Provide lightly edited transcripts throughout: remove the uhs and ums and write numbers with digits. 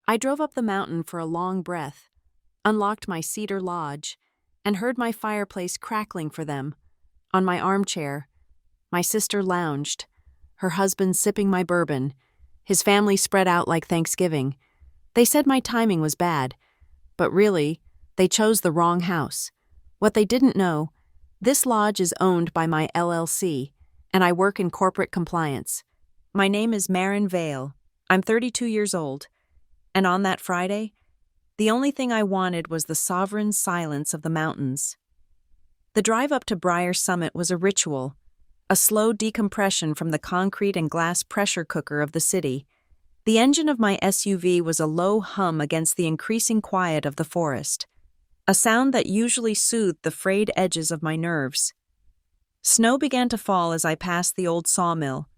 I drove up the mountain for a long breath, unlocked my cedar lodge, and heard my fireplace crackling for them. On my armchair, my sister lounged, her husband sipping my bourbon, his family spread out like Thanksgiving. They said my timing was bad, but really, they chose the wrong house. What they didn't know, this lodge is owned by my LLC, and I work in corporate compliance. My name is Marin Vale. I'm 32 years old, and on that Friday, the only thing I wanted was the sovereign silence of the mountains. The drive up to Briar Summit was a ritual, a slow decompression from the concrete and glass pressure cooker of the city. The engine of my SUV was a low hum against the increasing quiet of the forest, a sound that usually soothed the frayed edges of my nerves. Snow began to fall as I passed the old sawmill.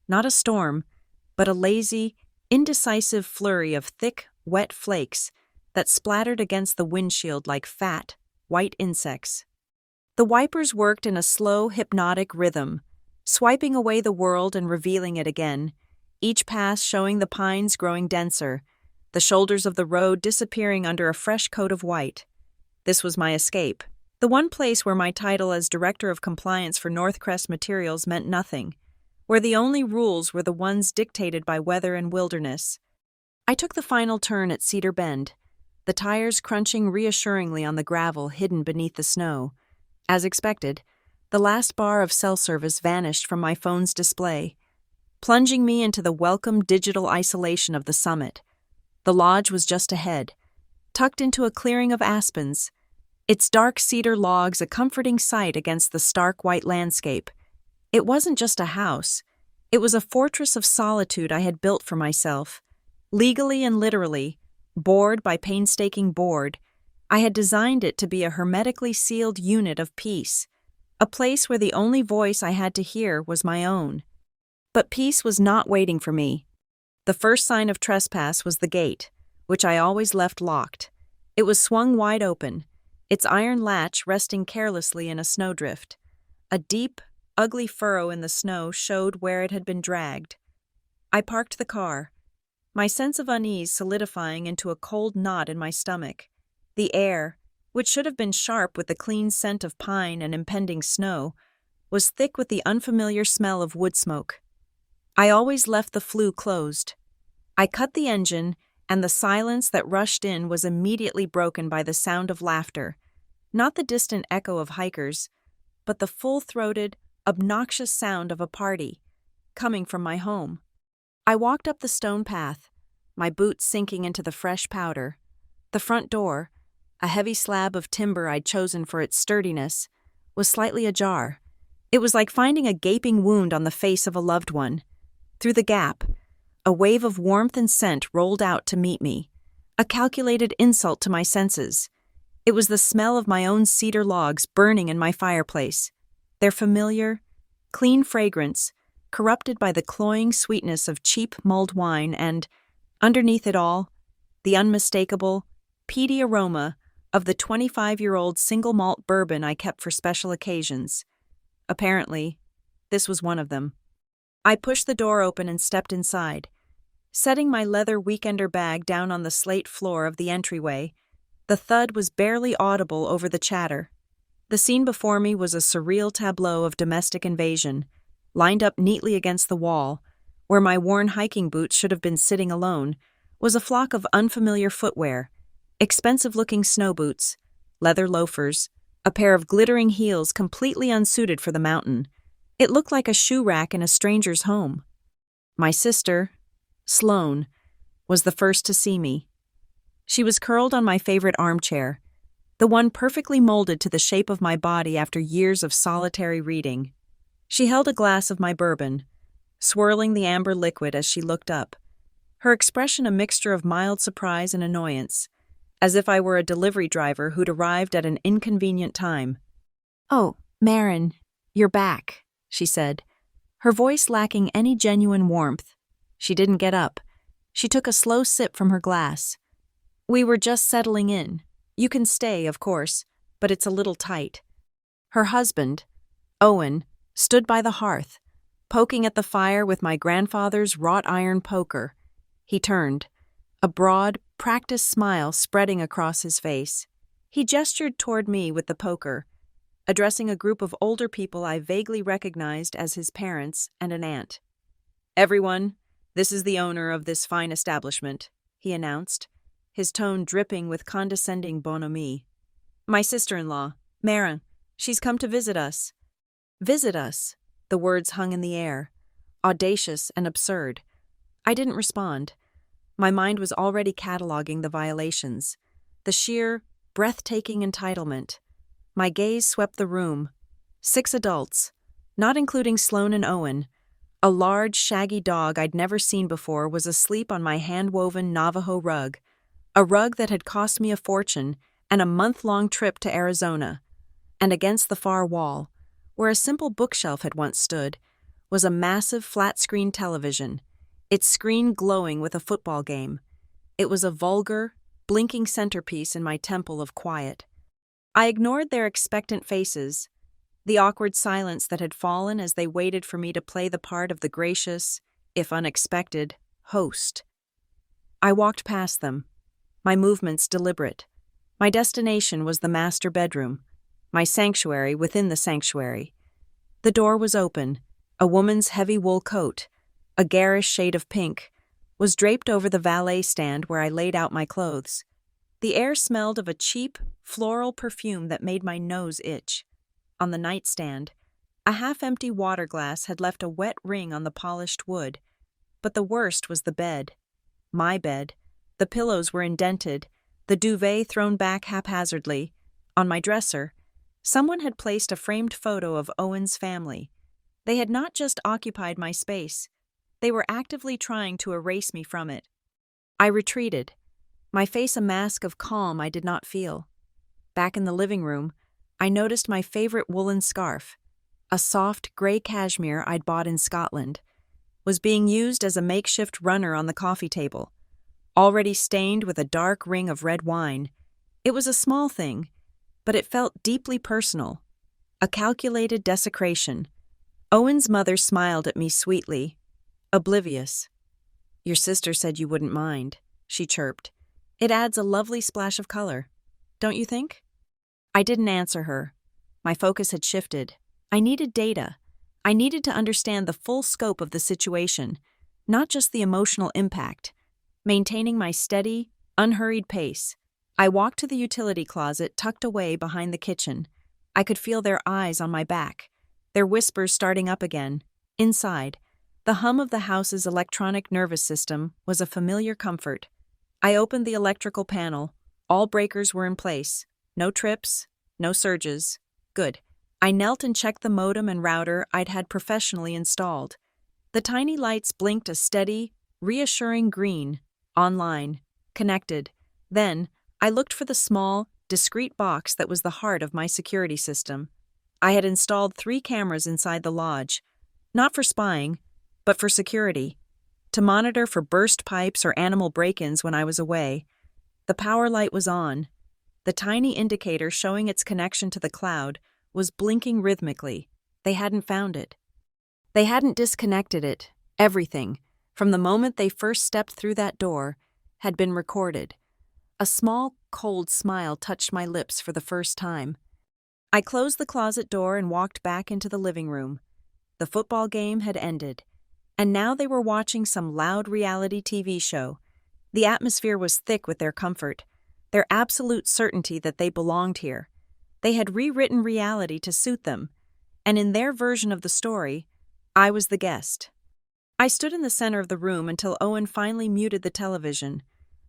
Not a storm, but a lazy, indecisive flurry of thick, wet flakes that splattered against the windshield like fat, white insects. The wipers worked in a slow, hypnotic rhythm, swiping away the world and revealing it again, each pass showing the pines growing denser, the shoulders of the road disappearing under a fresh coat of white. This was my escape, the one place where my title as Director of Compliance for Northcrest Materials meant nothing, where the only rules were the ones dictated by weather and wilderness. I took the final turn at Cedar Bend, the tires crunching reassuringly on the gravel hidden beneath the snow. As expected, the last bar of cell service vanished from my phone's display, plunging me into the welcome digital isolation of the summit. The lodge was just ahead, tucked into a clearing of aspens, its dark cedar logs a comforting sight against the stark white landscape. It wasn't just a house, it was a fortress of solitude I had built for myself. Legally and literally, board by painstaking board, I had designed it to be a hermetically sealed unit of peace, a place where the only voice I had to hear was my own. But peace was not waiting for me. The first sign of trespass was the gate, which I always left locked. It was swung wide open, its iron latch resting carelessly in a snowdrift. A deep, ugly furrow in the snow showed where it had been dragged. I parked the car, my sense of unease solidifying into a cold knot in my stomach. The air, which should have been sharp with the clean scent of pine and impending snow, was thick with the unfamiliar smell of wood smoke. I always left the flue closed. I cut the engine, and the silence that rushed in was immediately broken by the sound of laughter, not the distant echo of hikers, but the full-throated, obnoxious sound of a party, coming from my home. I walked up the stone path, my boots sinking into the fresh powder. The front door, a heavy slab of timber I'd chosen for its sturdiness, was slightly ajar. It was like finding a gaping wound on the face of a loved one. Through the gap, a wave of warmth and scent rolled out to meet me, a calculated insult to my senses. It was the smell of my own cedar logs burning in my fireplace, their familiar, clean fragrance corrupted by the cloying sweetness of cheap mulled wine and, underneath it all, the unmistakable, peaty aroma of the 25-year-old single malt bourbon I kept for special occasions. Apparently, this was one of them. I pushed the door open and stepped inside, setting my leather weekender bag down on the slate floor of the entryway. The thud was barely audible over the chatter. The scene before me was a surreal tableau of domestic invasion, lined up neatly against the wall, where my worn hiking boots should have been sitting alone, was a flock of unfamiliar footwear, expensive-looking snow boots, leather loafers, a pair of glittering heels completely unsuited for the mountain. It looked like a shoe rack in a stranger's home. My sister, Sloane, was the first to see me. She was curled on my favorite armchair, the one perfectly molded to the shape of my body after years of solitary reading. She held a glass of my bourbon, swirling the amber liquid as she looked up, her expression a mixture of mild surprise and annoyance, as if I were a delivery driver who'd arrived at an inconvenient time. "Oh, Marin, you're back," she said, her voice lacking any genuine warmth. She didn't get up. She took a slow sip from her glass. "We were just settling in. You can stay, of course, but it's a little tight." Her husband, Owen, stood by the hearth, poking at the fire with my grandfather's wrought iron poker. He turned, a broad, practiced smile spreading across his face. He gestured toward me with the poker, addressing a group of older people I vaguely recognized as his parents and an aunt. "Everyone, this is the owner of this fine establishment," he announced, his tone dripping with condescending bonhomie. "My sister-in-law, Maren, she's come to visit us." Visit us, the words hung in the air, audacious and absurd. I didn't respond. My mind was already cataloging the violations, the sheer, breathtaking entitlement. My gaze swept the room. 6 adults, not including Sloane and Owen. A large, shaggy dog I'd never seen before was asleep on my hand-woven Navajo rug, a rug that had cost me a fortune and a month-long trip to Arizona. And against the far wall, where a simple bookshelf had once stood, was a massive flat-screen television, its screen glowing with a football game. It was a vulgar, blinking centerpiece in my temple of quiet. I ignored their expectant faces, the awkward silence that had fallen as they waited for me to play the part of the gracious, if unexpected, host. I walked past them, my movements deliberate. My destination was the master bedroom, my sanctuary within the sanctuary. The door was open. A woman's heavy wool coat, a garish shade of pink, was draped over the valet stand where I laid out my clothes. The air smelled of a cheap, floral perfume that made my nose itch. On the nightstand, a half-empty water glass had left a wet ring on the polished wood. But the worst was the bed. My bed. The pillows were indented, the duvet thrown back haphazardly. On my dresser, someone had placed a framed photo of Owen's family. They had not just occupied my space, they were actively trying to erase me from it. I retreated, my face a mask of calm I did not feel. Back in the living room, I noticed my favorite woolen scarf, a soft gray cashmere I'd bought in Scotland, was being used as a makeshift runner on the coffee table, already stained with a dark ring of red wine. It was a small thing, but it felt deeply personal, a calculated desecration. Owen's mother smiled at me sweetly, oblivious. "Your sister said you wouldn't mind," she chirped. "It adds a lovely splash of color, don't you think?" I didn't answer her. My focus had shifted. I needed data. I needed to understand the full scope of the situation, not just the emotional impact. Maintaining my steady, unhurried pace, I walked to the utility closet tucked away behind the kitchen. I could feel their eyes on my back, their whispers starting up again. Inside, the hum of the house's electronic nervous system was a familiar comfort. I opened the electrical panel. All breakers were in place. No trips, no surges. Good. I knelt and checked the modem and router I'd had professionally installed. The tiny lights blinked a steady, reassuring green. Online. Connected. Then, I looked for the small, discreet box that was the heart of my security system. I had installed 3 cameras inside the lodge, not for spying, but for security, to monitor for burst pipes or animal break-ins when I was away. The power light was on. The tiny indicator showing its connection to the cloud was blinking rhythmically. They hadn't found it. They hadn't disconnected it. Everything, from the moment they first stepped through that door, had been recorded. A small, cold smile touched my lips for the first time. I closed the closet door and walked back into the living room. The football game had ended, and now they were watching some loud reality TV show. The atmosphere was thick with their comfort, their absolute certainty that they belonged here. They had rewritten reality to suit them, and in their version of the story, I was the guest. I stood in the center of the room until Owen finally muted the television,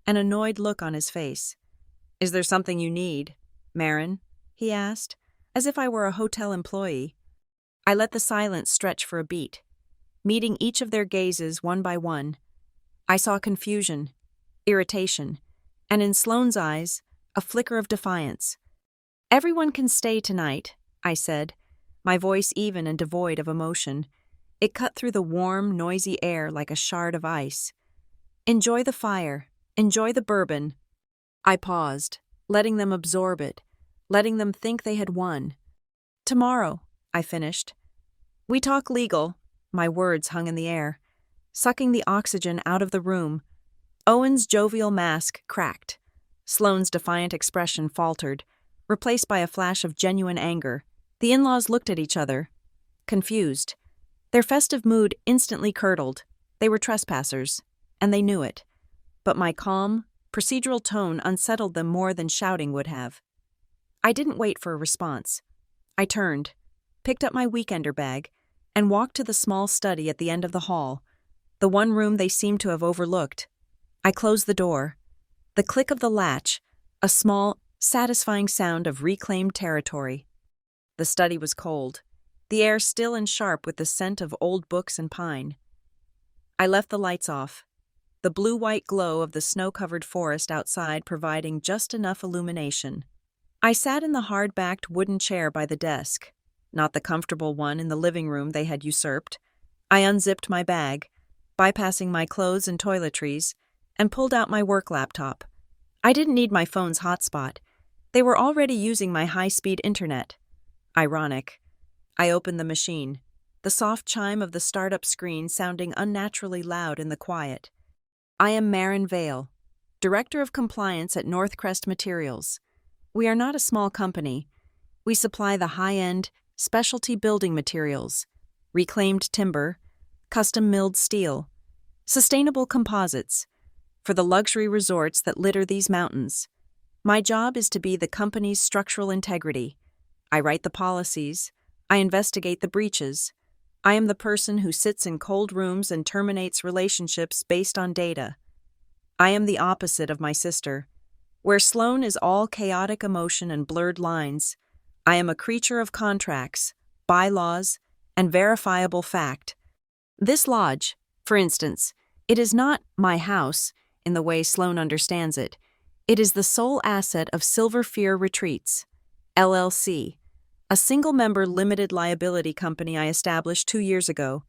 an annoyed look on his face. "Is there something you need, Maren?" he asked, as if I were a hotel employee. I let the silence stretch for a beat, meeting each of their gazes one by one. I saw confusion, irritation, and in Sloane's eyes, a flicker of defiance. "Everyone can stay tonight," I said, my voice even and devoid of emotion. It cut through the warm, noisy air like a shard of ice. "Enjoy the fire. Enjoy the bourbon." I paused, letting them absorb it, letting them think they had won. "Tomorrow," I finished. "We talk legal." My words hung in the air, sucking the oxygen out of the room. Owen's jovial mask cracked. Sloane's defiant expression faltered, replaced by a flash of genuine anger. The in-laws looked at each other, confused. Their festive mood instantly curdled. They were trespassers, and they knew it. But my calm, procedural tone unsettled them more than shouting would have. I didn't wait for a response. I turned, picked up my weekender bag, and walked to the small study at the end of the hall, the one room they seemed to have overlooked. I closed the door. The click of the latch, a small, satisfying sound of reclaimed territory. The study was cold, the air still and sharp with the scent of old books and pine. I left the lights off, the blue-white glow of the snow-covered forest outside providing just enough illumination. I sat in the hard-backed wooden chair by the desk, not the comfortable one in the living room they had usurped. I unzipped my bag, bypassing my clothes and toiletries, and pulled out my work laptop. I didn't need my phone's hotspot. They were already using my high-speed internet. Ironic. I opened the machine, the soft chime of the startup screen sounding unnaturally loud in the quiet. I am Marin Vale, Director of Compliance at Northcrest Materials. We are not a small company. We supply the high-end, specialty building materials, reclaimed timber, custom-milled steel, sustainable composites, for the luxury resorts that litter these mountains. My job is to be the company's structural integrity. I write the policies. I investigate the breaches. I am the person who sits in cold rooms and terminates relationships based on data. I am the opposite of my sister. Where Sloane is all chaotic emotion and blurred lines, I am a creature of contracts, bylaws, and verifiable fact. This lodge, for instance, it is not my house in the way Sloane understands it. It is the sole asset of Silver Fear Retreats, LLC, a single-member limited liability company I established 2 years ago.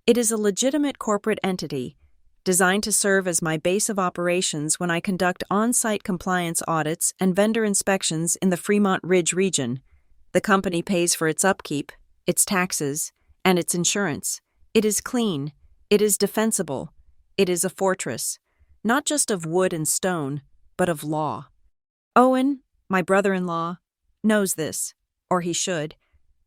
It is a legitimate corporate entity, designed to serve as my base of operations when I conduct on-site compliance audits and vendor inspections in the Fremont Ridge region. The company pays for its upkeep, its taxes, and its insurance. It is clean. It is defensible. It is a fortress, not just of wood and stone, but of law. Owen, my brother-in-law, knows this, or he should.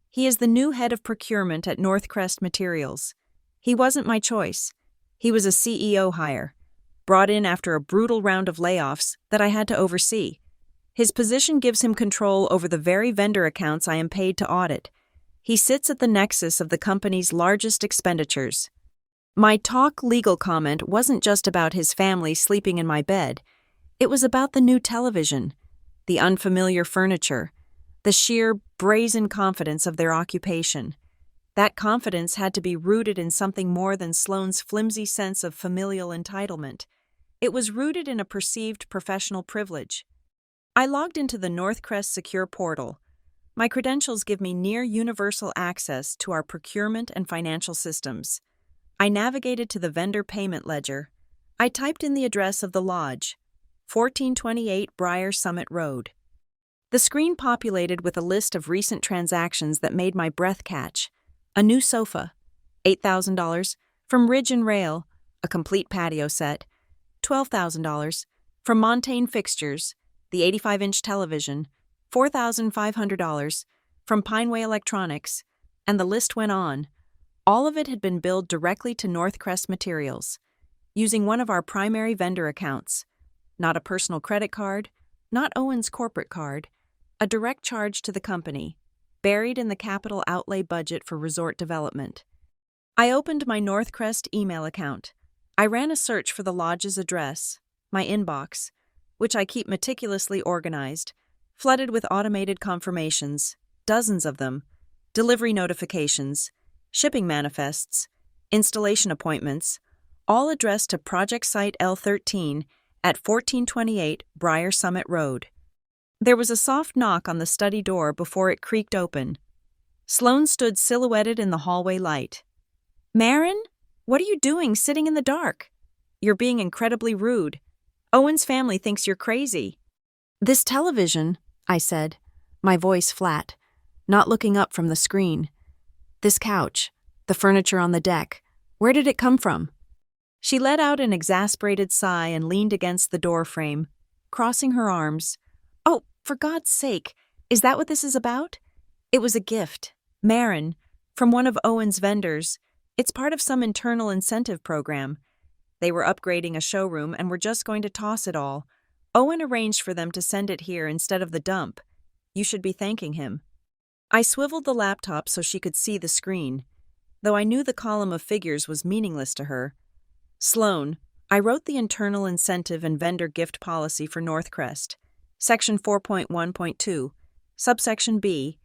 He is the new head of procurement at Northcrest Materials. He wasn't my choice. He was a CEO hire, brought in after a brutal round of layoffs that I had to oversee. His position gives him control over the very vendor accounts I am paid to audit. He sits at the nexus of the company's largest expenditures. My talk legal comment wasn't just about his family sleeping in my bed. It was about the new television, the unfamiliar furniture, the sheer brazen confidence of their occupation. That confidence had to be rooted in something more than Sloane's flimsy sense of familial entitlement. It was rooted in a perceived professional privilege. I logged into the Northcrest Secure Portal. My credentials give me near universal access to our procurement and financial systems. I navigated to the vendor payment ledger. I typed in the address of the lodge, 1428 Briar Summit Road. The screen populated with a list of recent transactions that made my breath catch. A new sofa, $8,000, from Ridge and Rail, a complete patio set, $12,000, from Montaigne Fixtures, the 85-inch television, $4,500, from Pineway Electronics, and the list went on. All of it had been billed directly to Northcrest Materials, using one of our primary vendor accounts. Not a personal credit card, not Owen's corporate card, a direct charge to the company, buried in the capital outlay budget for resort development. I opened my Northcrest email account. I ran a search for the lodge's address, my inbox, which I keep meticulously organized, flooded with automated confirmations, dozens of them, delivery notifications, shipping manifests, installation appointments, all addressed to Project Site L13 at 1428 Briar Summit Road. There was a soft knock on the study door before it creaked open. Sloane stood silhouetted in the hallway light. "Marin, what are you doing sitting in the dark? You're being incredibly rude. Owen's family thinks you're crazy." "This television," I said, my voice flat, not looking up from the screen. "This couch, the furniture on the deck, where did it come from?" She let out an exasperated sigh and leaned against the door frame, crossing her arms. "Oh, for God's sake, is that what this is about?" "It was a gift, Marin, from one of Owen's vendors. It's part of some internal incentive program. They were upgrading a showroom and were just going to toss it all. Owen arranged for them to send it here instead of the dump. You should be thanking him." I swiveled the laptop so she could see the screen, though I knew the column of figures was meaningless to her. "Sloan, I wrote the internal incentive and vendor gift policy for Northcrest. Section 4.1.2, subsection B.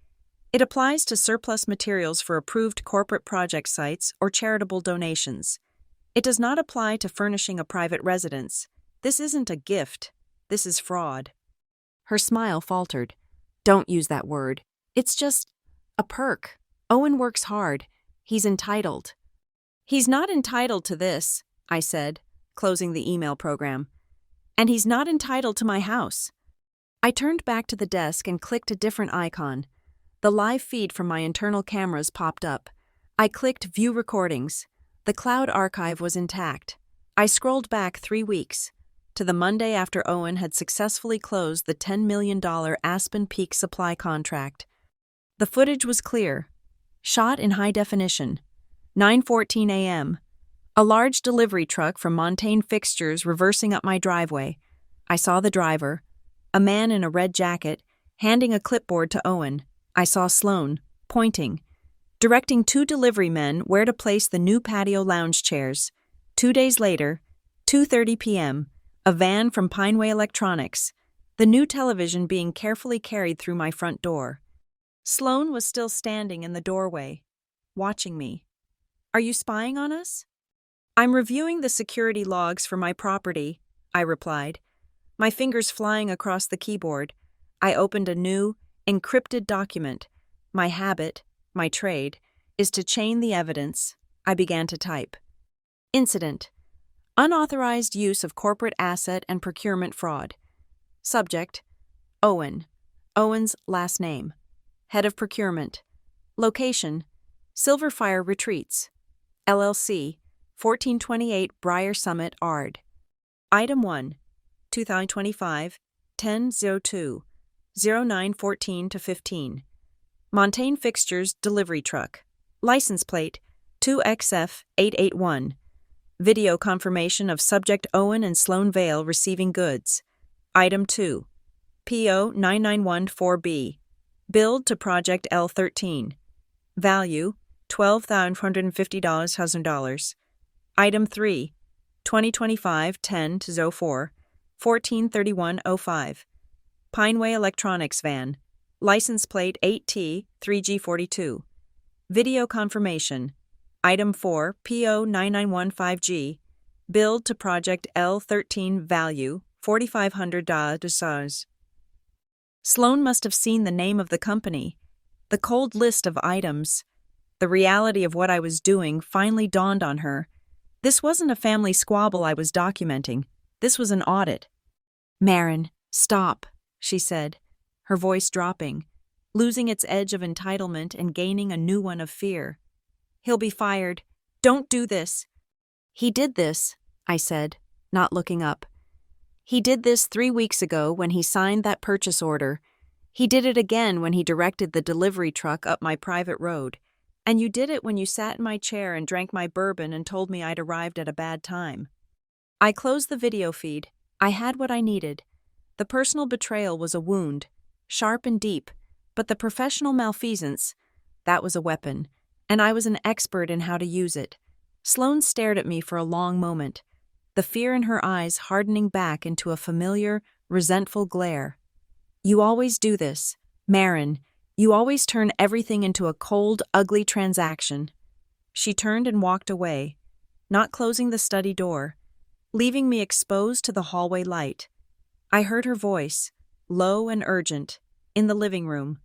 It applies to surplus materials for approved corporate project sites or charitable donations. It does not apply to furnishing a private residence. This isn't a gift. This is fraud." Her smile faltered. "Don't use that word. It's just a perk. Owen works hard. He's entitled." "He's not entitled to this," I said, closing the email program. "And he's not entitled to my house." I turned back to the desk and clicked a different icon. The live feed from my internal cameras popped up. I clicked View Recordings. The cloud archive was intact. I scrolled back 3 weeks, to the Monday after Owen had successfully closed the $10 million Aspen Peak supply contract. The footage was clear, shot in high definition. 9:14 a.m. A large delivery truck from Montaigne Fixtures reversing up my driveway. I saw the driver, a man in a red jacket, handing a clipboard to Owen. I saw Sloan, pointing, directing 2 delivery men where to place the new patio lounge chairs. 2 days later, 2:30 p.m., a van from Pineway Electronics, the new television being carefully carried through my front door. Sloan was still standing in the doorway, watching me. "Are you spying on us?" "I'm reviewing the security logs for my property," I replied, my fingers flying across the keyboard. I opened a new, encrypted document. My habit, my trade, is to chain the evidence. I began to type. Incident: unauthorized use of corporate asset and procurement fraud. Subject: Owen. Owen's last name. Head of procurement. Location: Silverfire Retreats, LLC, 1428 Briar Summit, Ard. Item 1, 2025, 10/02, 09/14-15. Montaigne Fixtures Delivery Truck. License plate 2XF881. Video confirmation of subject Owen and Sloan Vale receiving goods. Item 2, PO 9914B. Billed to Project L13. Value $12,150. Item 3, 2025 10/04, 14/31/05. Pineway Electronics van. License plate 8T3G42. Video confirmation. Item 4, PO 9915G. Billed to Project L13. Value $4,500. Sloan must have seen the name of the company, the cold list of items. The reality of what I was doing finally dawned on her. This wasn't a family squabble I was documenting. This was an audit. "Marin, stop," she said, her voice dropping, losing its edge of entitlement and gaining a new one of fear. "He'll be fired. Don't do this." "He did this," I said, not looking up. "He did this 3 weeks ago when he signed that purchase order. He did it again when he directed the delivery truck up my private road. And you did it when you sat in my chair and drank my bourbon and told me I'd arrived at a bad time." I closed the video feed. I had what I needed. The personal betrayal was a wound, sharp and deep, but the professional malfeasance, that was a weapon, and I was an expert in how to use it. Sloan stared at me for a long moment, the fear in her eyes hardening back into a familiar, resentful glare. "You always do this, Marin. You always turn everything into a cold, ugly transaction." She turned and walked away, not closing the study door, leaving me exposed to the hallway light. I heard her voice, low and urgent, in the living room.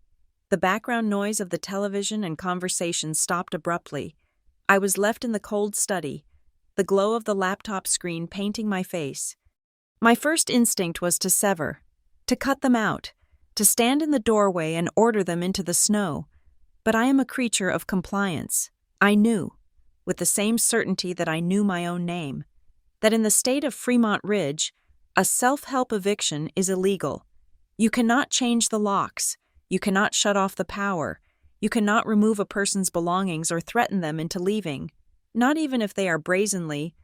The background noise of the television and conversation stopped abruptly. I was left in the cold study, the glow of the laptop screen painting my face. My first instinct was to sever, to cut them out, to stand in the doorway and order them into the snow. But I am a creature of compliance. I knew, with the same certainty that I knew my own name. that in the state of Fremont Ridge, a self-help eviction is illegal. You cannot change the locks. You cannot shut off the power. You cannot remove a person's belongings or threaten them into leaving, not even if they are brazenly,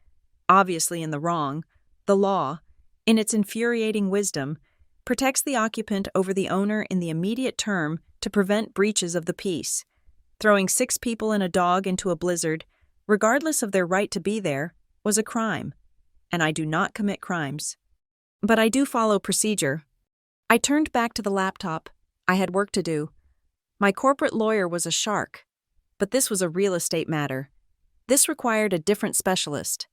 obviously in the wrong. The law, in its infuriating wisdom, protects the occupant over the owner in the immediate term to prevent breaches of the peace. Throwing 6 people and a dog into a blizzard, regardless of their right to be there, was a crime, and I do not commit crimes. But I do follow procedure. I turned back to the laptop. I had work to do. My corporate lawyer was a shark, but this was a real estate matter. This required a different specialist.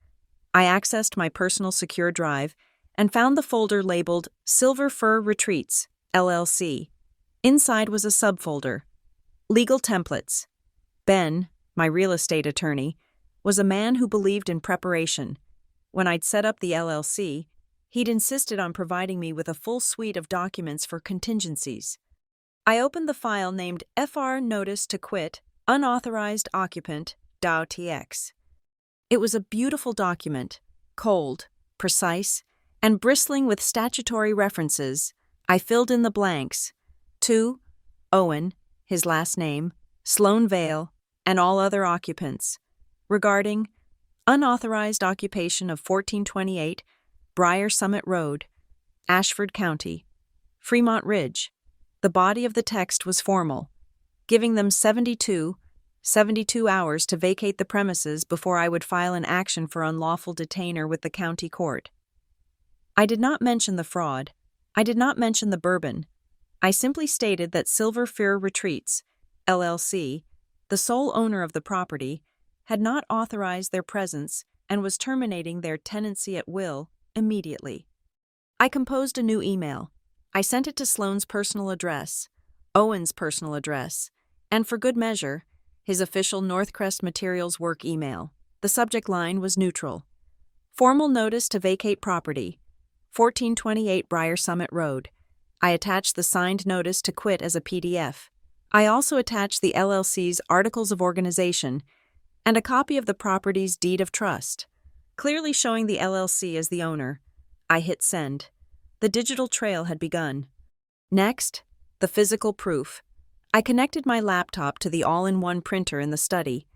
I accessed my personal secure drive and found the folder labeled Silver Fir Retreats, LLC. Inside was a subfolder. Legal templates. Ben, my real estate attorney, was a man who believed in preparation. When I'd set up the LLC, he'd insisted on providing me with a full suite of documents for contingencies. I opened the file named FR Notice to Quit, Unauthorized Occupant, DAO-TX. It was a beautiful document, cold, precise, and bristling with statutory references. I filled in the blanks. To Owen, his last name, Sloan Vale, and all other occupants, regarding unauthorized occupation of 1428 Briar Summit Road, Ashford County, Fremont Ridge. The body of the text was formal, giving them 72 hours to vacate the premises before I would file an action for unlawful detainer with the county court. I did not mention the fraud. I did not mention the bourbon. I simply stated that Silver Fir Retreats, LLC, the sole owner of the property, had not authorized their presence and was terminating their tenancy at will immediately. I composed a new email. I sent it to Sloan's personal address, Owen's personal address, and for good measure, his official Northcrest Materials work email. The subject line was neutral. Formal notice to vacate property, 1428 Briar Summit Road. I attached the signed notice to quit as a PDF. I also attached the LLC's Articles of Organization and a copy of the property's deed of trust, clearly showing the LLC as the owner. I hit send. The digital trail had begun. Next, the physical proof. I connected my laptop to the all-in-one printer in the study.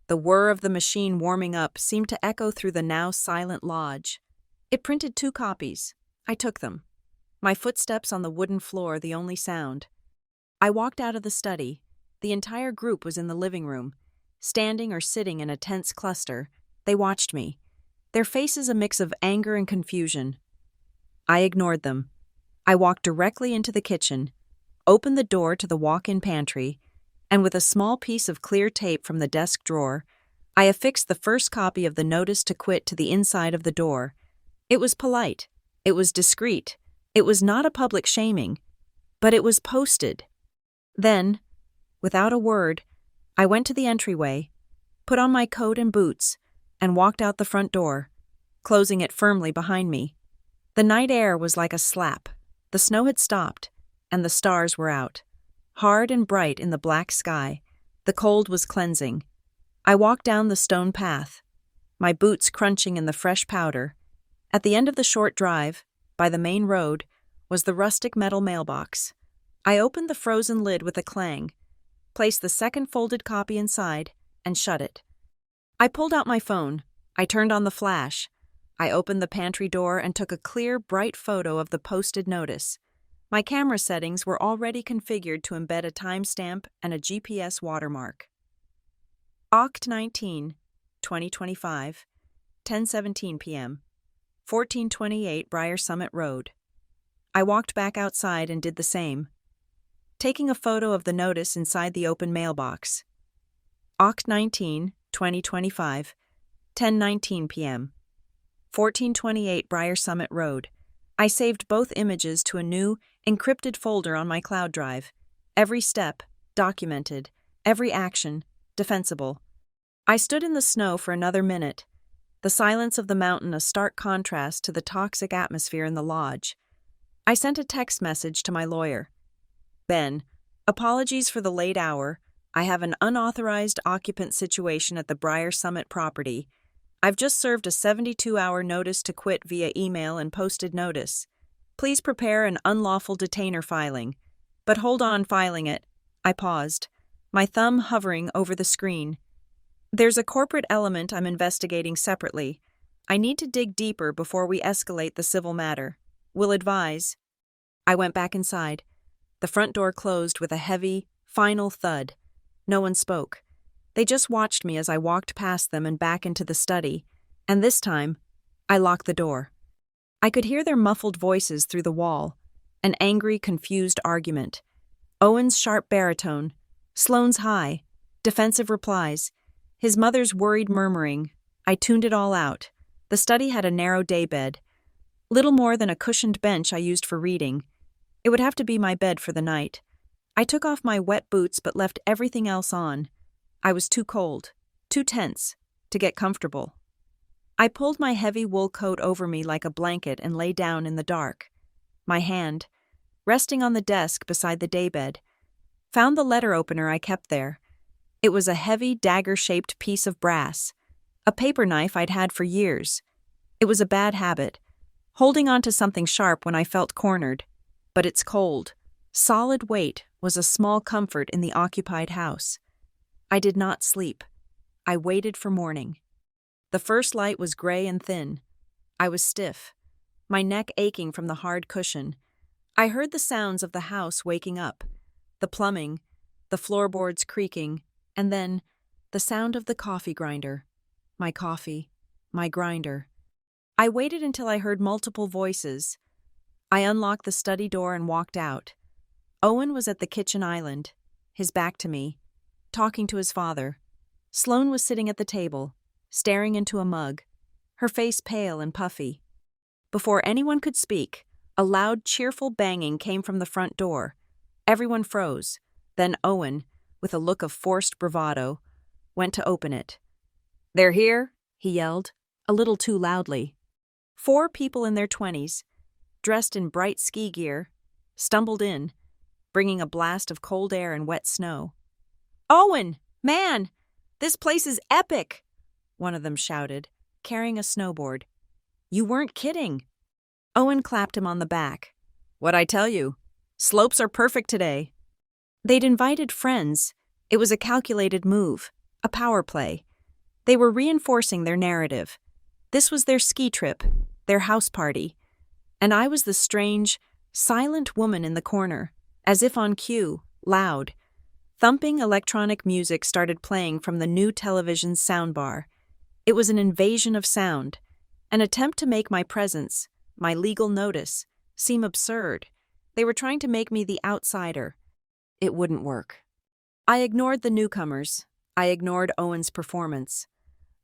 The whir of the machine warming up seemed to echo through the now silent lodge. It printed 2 copies. I took them. My footsteps on the wooden floor the only sound. I walked out of the study. The entire group was in the living room, standing or sitting in a tense cluster. They watched me, their faces a mix of anger and confusion. I ignored them. I walked directly into the kitchen, opened the door to the walk-in pantry, and with a small piece of clear tape from the desk drawer, I affixed the first copy of the notice to quit to the inside of the door. It was polite. It was discreet. It was not a public shaming, but it was posted. Then, without a word, I went to the entryway, put on my coat and boots, and walked out the front door, closing it firmly behind me. The night air was like a slap. The snow had stopped, and the stars were out, hard and bright in the black sky. The cold was cleansing. I walked down the stone path, my boots crunching in the fresh powder. At the end of the short drive, by the main road, was the rustic metal mailbox. I opened the frozen lid with a clang, placed the second folded copy inside, and shut it. I pulled out my phone. I turned on the flash. I opened the pantry door and took a clear, bright photo of the posted notice. My camera settings were already configured to embed a timestamp and a GPS watermark. Oct 19, 2025, 10:17 p.m., 1428 Briar Summit Road. I walked back outside and did the same, taking a photo of the notice inside the open mailbox. Oct 19, 2025, 10:19 p.m., 1428 Briar Summit Road. I saved both images to a new, encrypted folder on my cloud drive. Every step, documented. Every action, defensible. I stood in the snow for another minute, the silence of the mountain a stark contrast to the toxic atmosphere in the lodge. I sent a text message to my lawyer. Ben, apologies for the late hour. I have an unauthorized occupant situation at the Briar Summit property. I've just served a 72-hour notice to quit via email and posted notice. Please prepare an unlawful detainer filing. But hold on filing it. I paused, my thumb hovering over the screen. There's a corporate element I'm investigating separately. I need to dig deeper before we escalate the civil matter. Will advise. I went back inside. The front door closed with a heavy, final thud. No one spoke. They just watched me as I walked past them and back into the study, and this time, I locked the door. I could hear their muffled voices through the wall, an angry, confused argument. Owen's sharp baritone, Sloane's high, defensive replies, his mother's worried murmuring. I tuned it all out. The study had a narrow daybed, little more than a cushioned bench I used for reading. It would have to be my bed for the night. I took off my wet boots but left everything else on. I was too cold, too tense, to get comfortable. I pulled my heavy wool coat over me like a blanket and lay down in the dark. My hand, resting on the desk beside the daybed, found the letter opener I kept there. It was a heavy, dagger-shaped piece of brass, a paper knife I'd had for years. It was a bad habit, holding on to something sharp when I felt cornered. But its cold, solid weight was a small comfort in the occupied house. I did not sleep. I waited for morning. The first light was gray and thin. I was stiff, my neck aching from the hard cushion. I heard the sounds of the house waking up, the plumbing, the floorboards creaking, and then the sound of the coffee grinder. My coffee, my grinder. I waited until I heard multiple voices. I unlocked the study door and walked out. Owen was at the kitchen island, his back to me, talking to his father. Sloane was sitting at the table, staring into a mug, her face pale and puffy. Before anyone could speak, a loud, cheerful banging came from the front door. Everyone froze. Then Owen, with a look of forced bravado, went to open it. "They're here," he yelled, a little too loudly. 4 people in their 20s, dressed in bright ski gear, stumbled in, bringing a blast of cold air and wet snow. "Owen! Man! This place is epic!" one of them shouted, carrying a snowboard. "You weren't kidding." Owen clapped him on the back. "What'd I tell you? Slopes are perfect today." They'd invited friends. It was a calculated move, a power play. They were reinforcing their narrative. This was their ski trip, their house party. And I was the strange, silent woman in the corner, as if on cue, loud. Thumping electronic music started playing from the new television's soundbar. It was an invasion of sound, an attempt to make my presence, my legal notice, seem absurd. They were trying to make me the outsider. It wouldn't work. I ignored the newcomers. I ignored Owen's performance.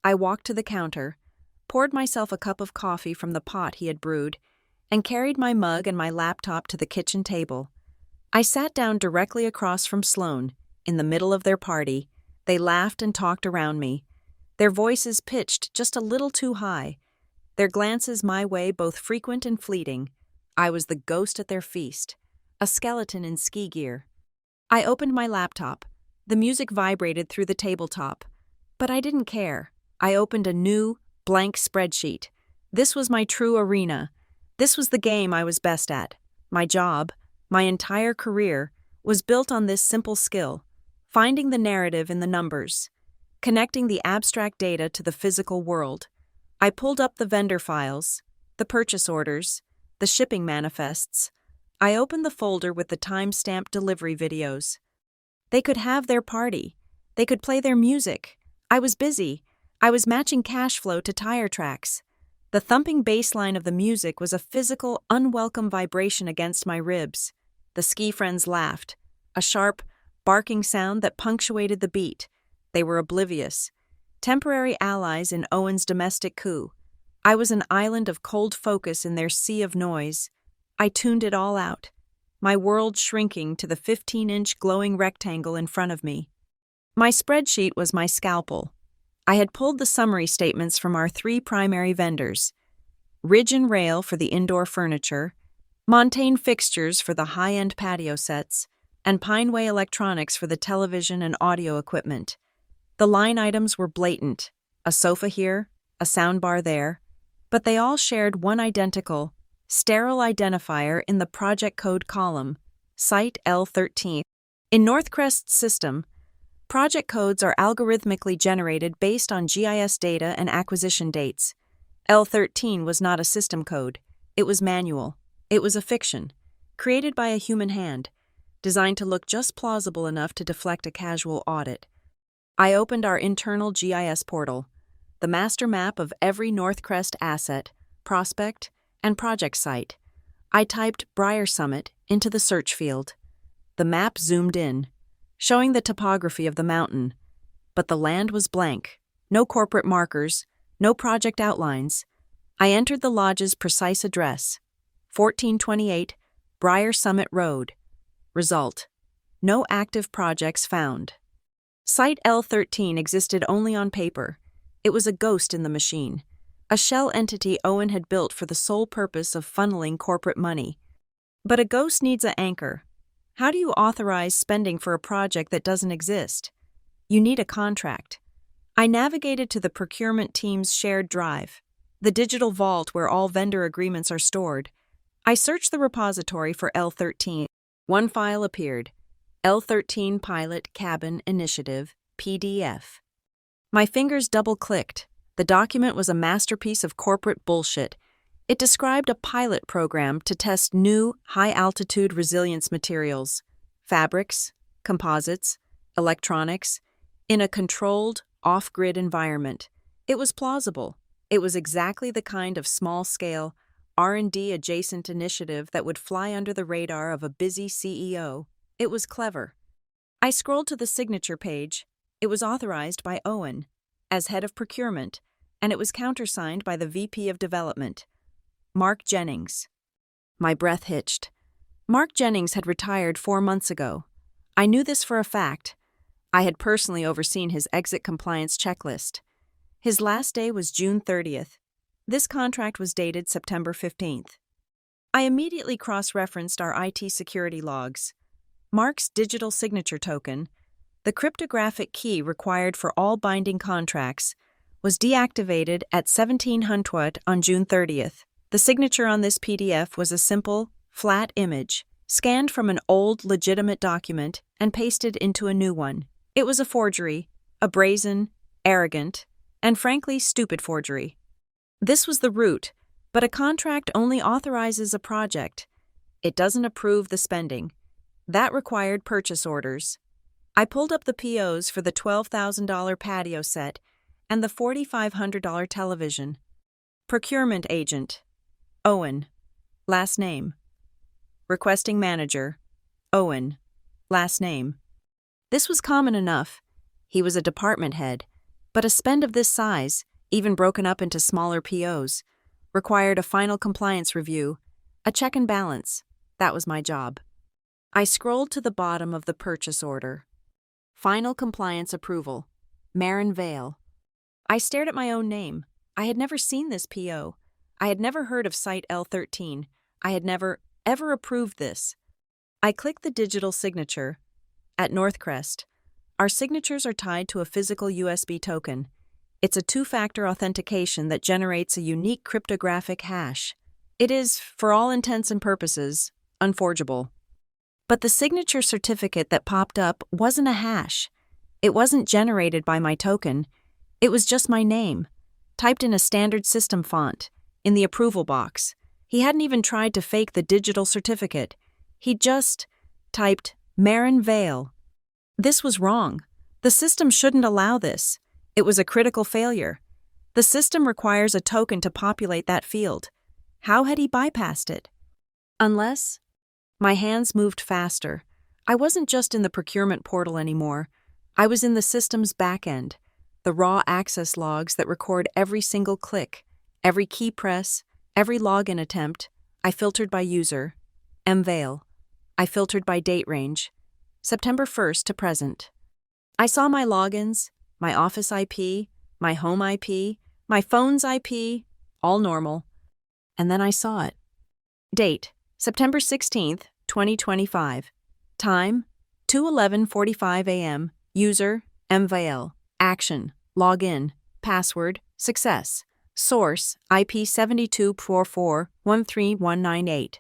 I walked to the counter, poured myself a cup of coffee from the pot he had brewed, and carried my mug and my laptop to the kitchen table. I sat down directly across from Sloane, in the middle of their party. They laughed and talked around me, their voices pitched just a little too high, their glances my way both frequent and fleeting. I was the ghost at their feast, a skeleton in ski gear. I opened my laptop. The music vibrated through the tabletop. But I didn't care. I opened a new, blank spreadsheet. This was my true arena. This was the game I was best at. My job, my entire career, was built on this simple skill, finding the narrative in the numbers, connecting the abstract data to the physical world. I pulled up the vendor files, the purchase orders, the shipping manifests. I opened the folder with the time-stamped delivery videos. They could have their party. They could play their music. I was busy. I was matching cash flow to tire tracks. The thumping bass line of the music was a physical, unwelcome vibration against my ribs. The ski friends laughed, a sharp, barking sound that punctuated the beat. They were oblivious, temporary allies in Owen's domestic coup. I was an island of cold focus in their sea of noise. I tuned it all out, my world shrinking to the 15-inch glowing rectangle in front of me. My spreadsheet was my scalpel. I had pulled the summary statements from our 3 primary vendors: Ridge and Rail for the indoor furniture, Montaigne Fixtures for the high-end patio sets, and Pineway Electronics for the television and audio equipment. The line items were blatant: a sofa here, a a soundbar there, but they all shared one identical, sterile identifier in the project code column, Site L13. In Northcrest's system, project codes are algorithmically generated based on GIS data and acquisition dates. L13 was not a system code. It was manual. It was a fiction, created by a human hand, designed to look just plausible enough to deflect a casual audit. I opened our internal GIS portal, the master map of every Northcrest asset, prospect, and project site. I typed Briar Summit into the search field. The map zoomed in, showing the topography of the mountain, but the land was blank. No corporate markers, no project outlines. I entered the lodge's precise address, 1428 Briar Summit Road. Result: no active projects found. Site L13 existed only on paper. It was a ghost in the machine, a shell entity Owen had built for the sole purpose of funneling corporate money. But a ghost needs an anchor. How do you authorize spending for a project that doesn't exist? You need a contract. I navigated to the procurement team's shared drive, the digital vault where all vendor agreements are stored. I searched the repository for L13. One file appeared, L13 Pilot Cabin Initiative, PDF. My fingers double-clicked. The document was a masterpiece of corporate bullshit. It described a pilot program to test new, high-altitude resilience materials, fabrics, composites, electronics, in a controlled, off-grid environment. It was plausible. It was exactly the kind of small-scale, R&D-adjacent initiative that would fly under the radar of a busy CEO. It was clever. I scrolled to the signature page. It was authorized by Owen as head of procurement, and it was countersigned by the VP of Development, Mark Jennings. My breath hitched. Mark Jennings had retired 4 months ago. I knew this for a fact. I had personally overseen his exit compliance checklist. His last day was June 30th. This contract was dated September 15th. I immediately cross-referenced our IT security logs. Mark's digital signature token, the cryptographic key required for all binding contracts, was deactivated at 1700 on June 30th. The signature on this PDF was a simple, flat image, scanned from an old, legitimate document and pasted into a new one. It was a forgery, a brazen, arrogant, and frankly stupid forgery. This was the root, but a contract only authorizes a project. It doesn't approve the spending. That required purchase orders. I pulled up the POs for the $12,000 patio set and the $4,500 television. Procurement agent, Owen. Last name. Requesting manager, Owen. Last name. This was common enough. He was a department head, but a spend of this size, even broken up into smaller POs, required a final compliance review, a check and balance. That was my job. I scrolled to the bottom of the purchase order. Final compliance approval, Marin Vale. I stared at my own name. I had never seen this PO. I had never heard of Site L13. I had never, ever approved this. I clicked the digital signature. At Northcrest, our signatures are tied to a physical USB token. It's a two-factor authentication that generates a unique cryptographic hash. It is, for all intents and purposes, unforgeable. But the signature certificate that popped up wasn't a hash. It wasn't generated by my token. It was just my name, typed in a standard system font, in the approval box. He hadn't even tried to fake the digital certificate. He just typed Marin Vale. This was wrong. The system shouldn't allow this. It was a critical failure. The system requires a token to populate that field. How had he bypassed it? Unless... My hands moved faster. I wasn't just in the procurement portal anymore. I was in the system's back end, the raw access logs that record every single click, every key press, every login attempt. I filtered by user, mvale. I filtered by date range, September 1st to present. I saw my logins, my office IP, my home IP, my phone's IP, all normal. And then I saw it. Date, September 16th, 2025. Time, 2:11:45 a.m. User, mvale. Action, login. Password, success. Source, IP 7244-13198.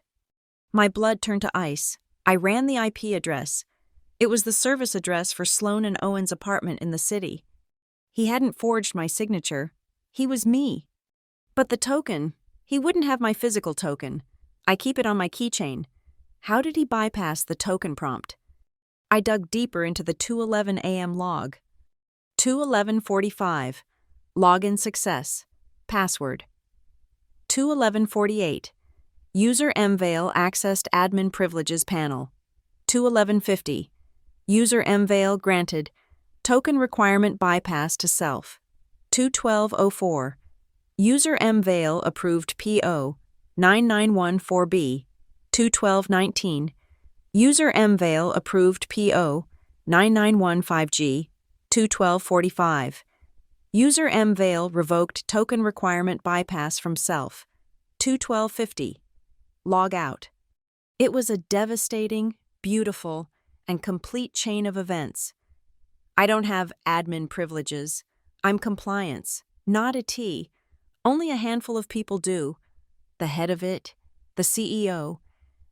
My blood turned to ice. I ran the IP address. It was the service address for Sloan and Owen's apartment in the city. He hadn't forged my signature. He was me. But the token, he wouldn't have my physical token. I keep it on my keychain. How did he bypass the token prompt? I dug deeper into the 2:11 a.m. log. 2:11:45. Login success. Password. 2:11:48. User mvale accessed admin privileges panel. 2:11:50. User mvale granted. Token requirement bypass to self. 2:12:04. User mvale approved PO. 9914B. 2:12:19. User mvale approved PO. 9915G. 2:12:45. User mvale revoked token requirement bypass from self. 2:12:50. Log out. It was a devastating, beautiful, and complete chain of events. I don't have admin privileges. I'm compliance, not a T. Only a handful of people do. The head of it, the CEO,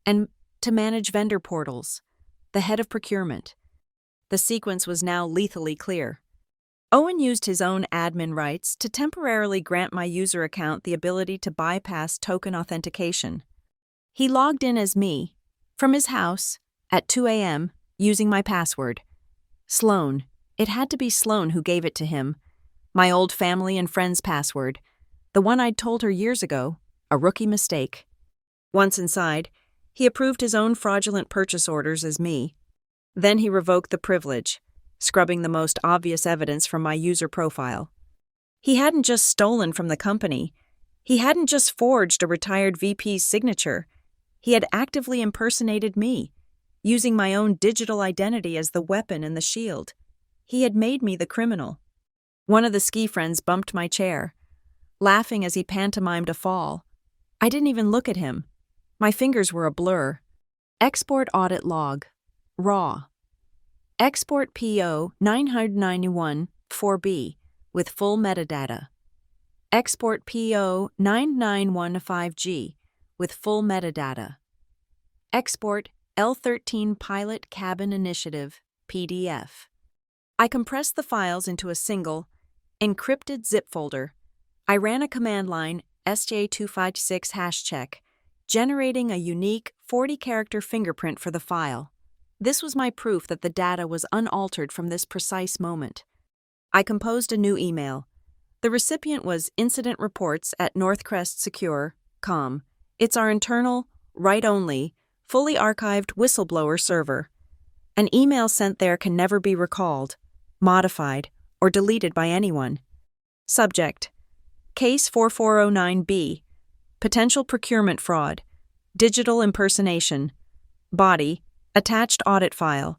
and to manage vendor portals, the head of procurement. The sequence was now lethally clear. Owen used his own admin rights to temporarily grant my user account the ability to bypass token authentication. He logged in as me, from his house, at 2 a.m., using my password. Sloan. It had to be Sloan who gave it to him. My old family and friends password. The one I'd told her years ago. A rookie mistake. Once inside, he approved his own fraudulent purchase orders as me. Then he revoked the privilege, scrubbing the most obvious evidence from my user profile. He hadn't just stolen from the company. He hadn't just forged a retired VP's signature. He had actively impersonated me, using my own digital identity as the weapon and the shield. He had made me the criminal. One of the ski friends bumped my chair, laughing as he pantomimed a fall. I didn't even look at him. My fingers were a blur. Export audit log. Raw. Export PO 991 4B with full metadata. Export PO 9915G with full metadata. Export L13 Pilot Cabin Initiative PDF. I compressed the files into a single, encrypted zip folder. I ran a command line SJ256 #check, generating a unique 40-character fingerprint for the file. This was my proof that the data was unaltered from this precise moment. I composed a new email. The recipient was Incident Reports at NorthcrestSecure.com. It's our internal, write-only, fully archived whistleblower server. An email sent there can never be recalled, modified, or deleted by anyone. Subject: Case 4409B. Potential procurement fraud. Digital impersonation. Body: attached audit file.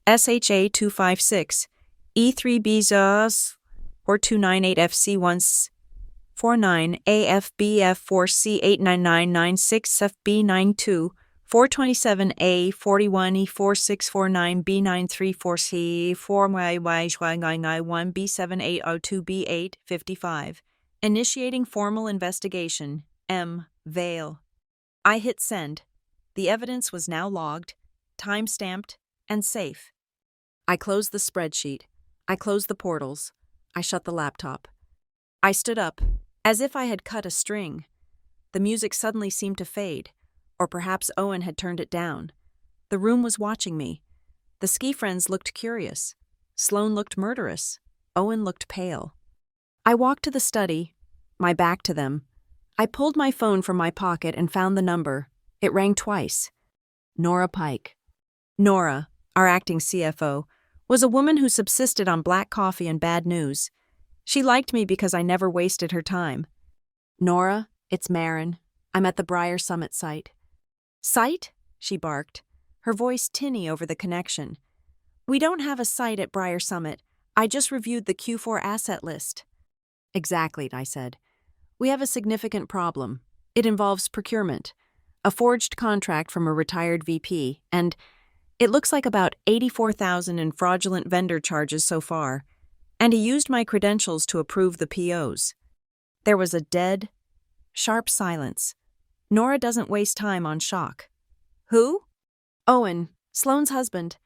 SHA 256. E3BZAS 4298FC1 49 AFBF 4C89996FB92 427A 41E4649B934C 4YY1B7802B855. Initiating formal investigation. M. Vale. I hit send. The evidence was now logged, time-stamped, and safe. I closed the spreadsheet. I closed the portals. I shut the laptop. I stood up, as if I had cut a string. The music suddenly seemed to fade, or perhaps Owen had turned it down. The room was watching me. The ski friends looked curious. Sloan looked murderous. Owen looked pale. I walked to the study, my back to them. I pulled my phone from my pocket and found the number. It rang twice. Nora Pike. Nora, our acting CFO, was a woman who subsisted on black coffee and bad news. She liked me because I never wasted her time. Nora, it's Marin. I'm at the Briar Summit site. Site? She barked, her voice tinny over the connection. We don't have a site at Briar Summit. I just reviewed the Q4 asset list. Exactly, I said. We have a significant problem. It involves procurement, a forged contract from a retired VP, and it looks like about $84,000 in fraudulent vendor charges so far, and he used my credentials to approve the POs. There was a dead, sharp silence. Nora doesn't waste time on shock. Who? Owen, Sloane's husband.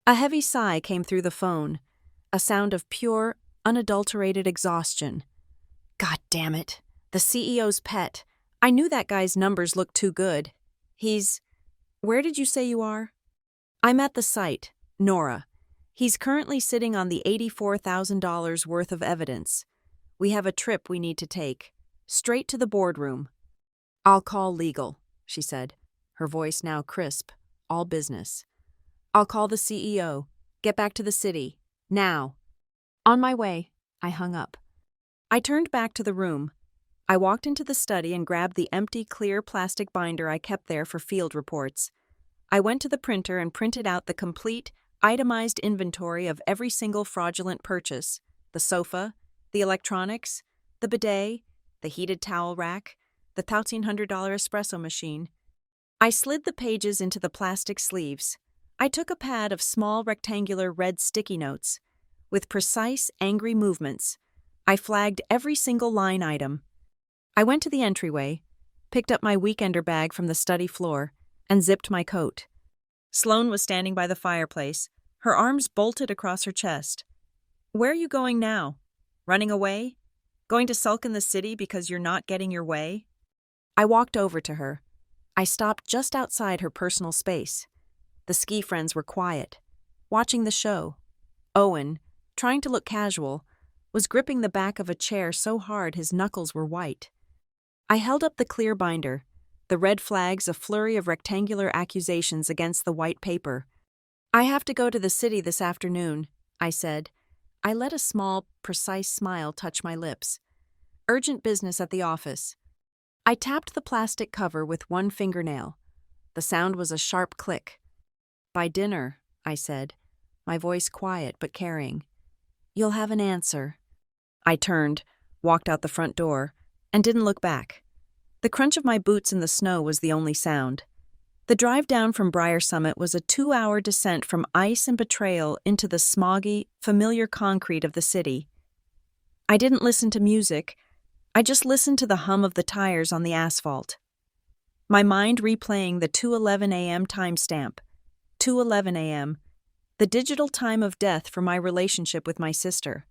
A heavy sigh came through the phone, a sound of pure, unadulterated exhaustion. God damn it. The CEO's pet. I knew that guy's numbers looked too good. Where did you say you are? I'm at the site, Nora. He's currently sitting on the $84,000 worth of evidence. We have a trip we need to take. Straight to the boardroom. I'll call legal, she said, her voice now crisp, all business. I'll call the CEO. Get back to the city. Now. On my way, I hung up. I turned back to the room. I walked into the study and grabbed the empty, clear plastic binder I kept there for field reports. I went to the printer and printed out the complete, itemized inventory of every single fraudulent purchase: the sofa, the electronics, the bidet, the heated towel rack, the $1,300 espresso machine. I slid the pages into the plastic sleeves. I took a pad of small rectangular red sticky notes. With precise, angry movements, I flagged every single line item. I went to the entryway, picked up my weekender bag from the study floor, and zipped my coat. Sloane was standing by the fireplace, her arms bolted across her chest. Where are you going now? Running away? Going to sulk in the city because you're not getting your way? I walked over to her. I stopped just outside her personal space. The ski friends were quiet, watching the show. Owen, trying to look casual, was gripping the back of a chair so hard his knuckles were white. I held up the clear binder, the red flags a flurry of rectangular accusations against the white paper. I have to go to the city this afternoon, I said. I let a small, precise smile touch my lips. Urgent business at the office. I tapped the plastic cover with one fingernail. The sound was a sharp click. By dinner, I said, my voice quiet but caring. You'll have an answer. I turned, walked out the front door, and didn't look back. The crunch of my boots in the snow was the only sound. The drive down from Briar Summit was a 2-hour descent from ice and betrayal into the smoggy, familiar concrete of the city. I didn't listen to music. I just listened to the hum of the tires on the asphalt. My mind replaying the 2:11 a.m. timestamp. 2:11 a.m., the digital time of death for my relationship with my sister.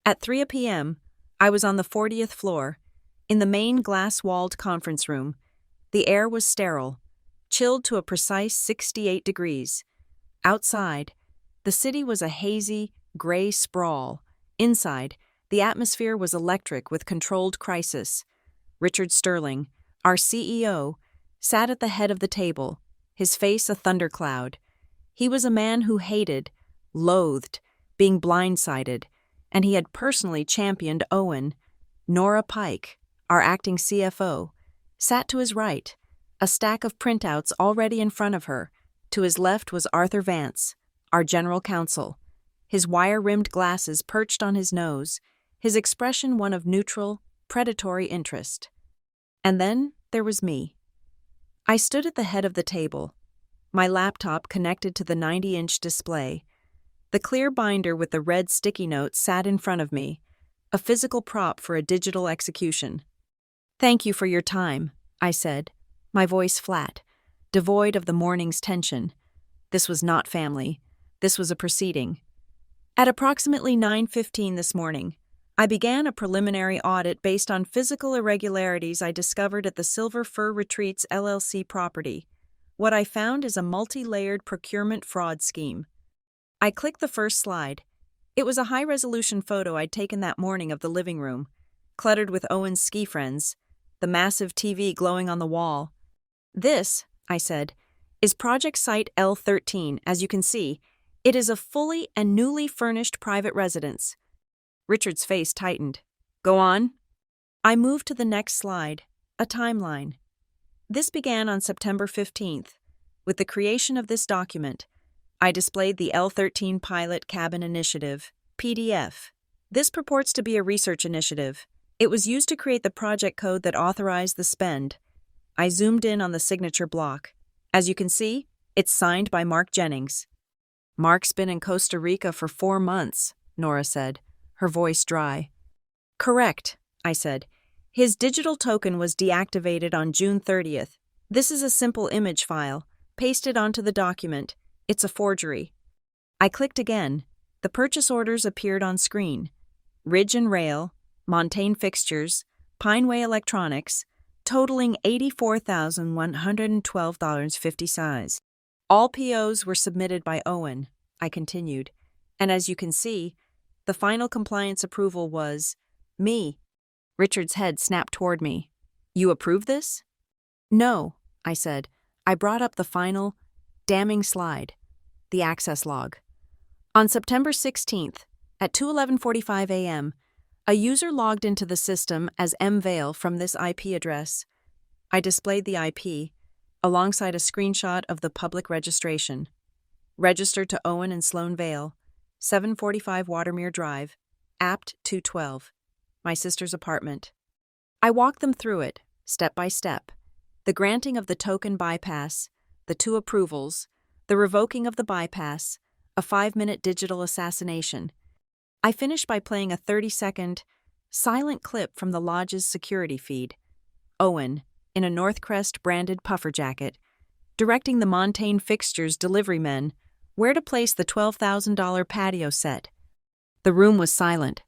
At 3 p.m., I was on the 40th floor, in the main glass-walled conference room. The air was sterile, chilled to a precise 68 degrees. Outside, the city was a hazy, gray sprawl. Inside, the atmosphere was electric with controlled crisis. Richard Sterling, our CEO, sat at the head of the table, his face a thundercloud. He was a man who hated, loathed, being blindsided, and he had personally championed Owen. Nora Pike, our acting CFO, sat to his right, a stack of printouts already in front of her. To his left was Arthur Vance, our general counsel, his wire-rimmed glasses perched on his nose, his expression one of neutral, predatory interest. And then there was me. I stood at the head of the table, my laptop connected to the 90-inch display. The clear binder with the red sticky notes sat in front of me, a physical prop for a digital execution. Thank you for your time, I said, my voice flat, devoid of the morning's tension. This was not family. This was a proceeding. At approximately 9:15 this morning, I began a preliminary audit based on physical irregularities I discovered at the Silver Fir Retreats LLC property. What I found is a multi-layered procurement fraud scheme. I clicked the first slide. It was a high-resolution photo I'd taken that morning of the living room, cluttered with Owen's ski friends, the massive TV glowing on the wall. This, I said, is Project Site L13. As you can see, it is a fully and newly furnished private residence. Richard's face tightened. Go on. I moved to the next slide, a timeline. This began on September 15th. With the creation of this document, I displayed the L13 Pilot Cabin Initiative, PDF. This purports to be a research initiative. It was used to create the project code that authorized the spend. I zoomed in on the signature block. As you can see, it's signed by Mark Jennings. Mark's been in Costa Rica for 4 months, Nora said, her voice dry. Correct, I said. His digital token was deactivated on June 30th. This is a simple image file. Paste it onto the document. It's a forgery. I clicked again. The purchase orders appeared on screen. Ridge and Rail, Montaigne Fixtures, Pineway Electronics, totaling $84,112.50. All POs were submitted by Owen, I continued, and as you can see, the final compliance approval was me. Richard's head snapped toward me. You approve this? No, I said. I brought up the final, damning slide, the access log. On September 16th, at 2:11:45 a.m., a user logged into the system as M. Vale from this IP address. I displayed the IP, alongside a screenshot of the public registration. Registered to Owen and Sloan Vale, 745 Watermere Drive, Apt 212, my sister's apartment. I walked them through it, step by step. The granting of the token bypass, the 2 approvals, the revoking of the bypass, a 5-minute digital assassination. I finished by playing a 30-second, silent clip from the lodge's security feed. Owen, in a Northcrest branded puffer jacket, directing the Montaigne Fixtures delivery men where to place the $12,000 patio set. The room was silent.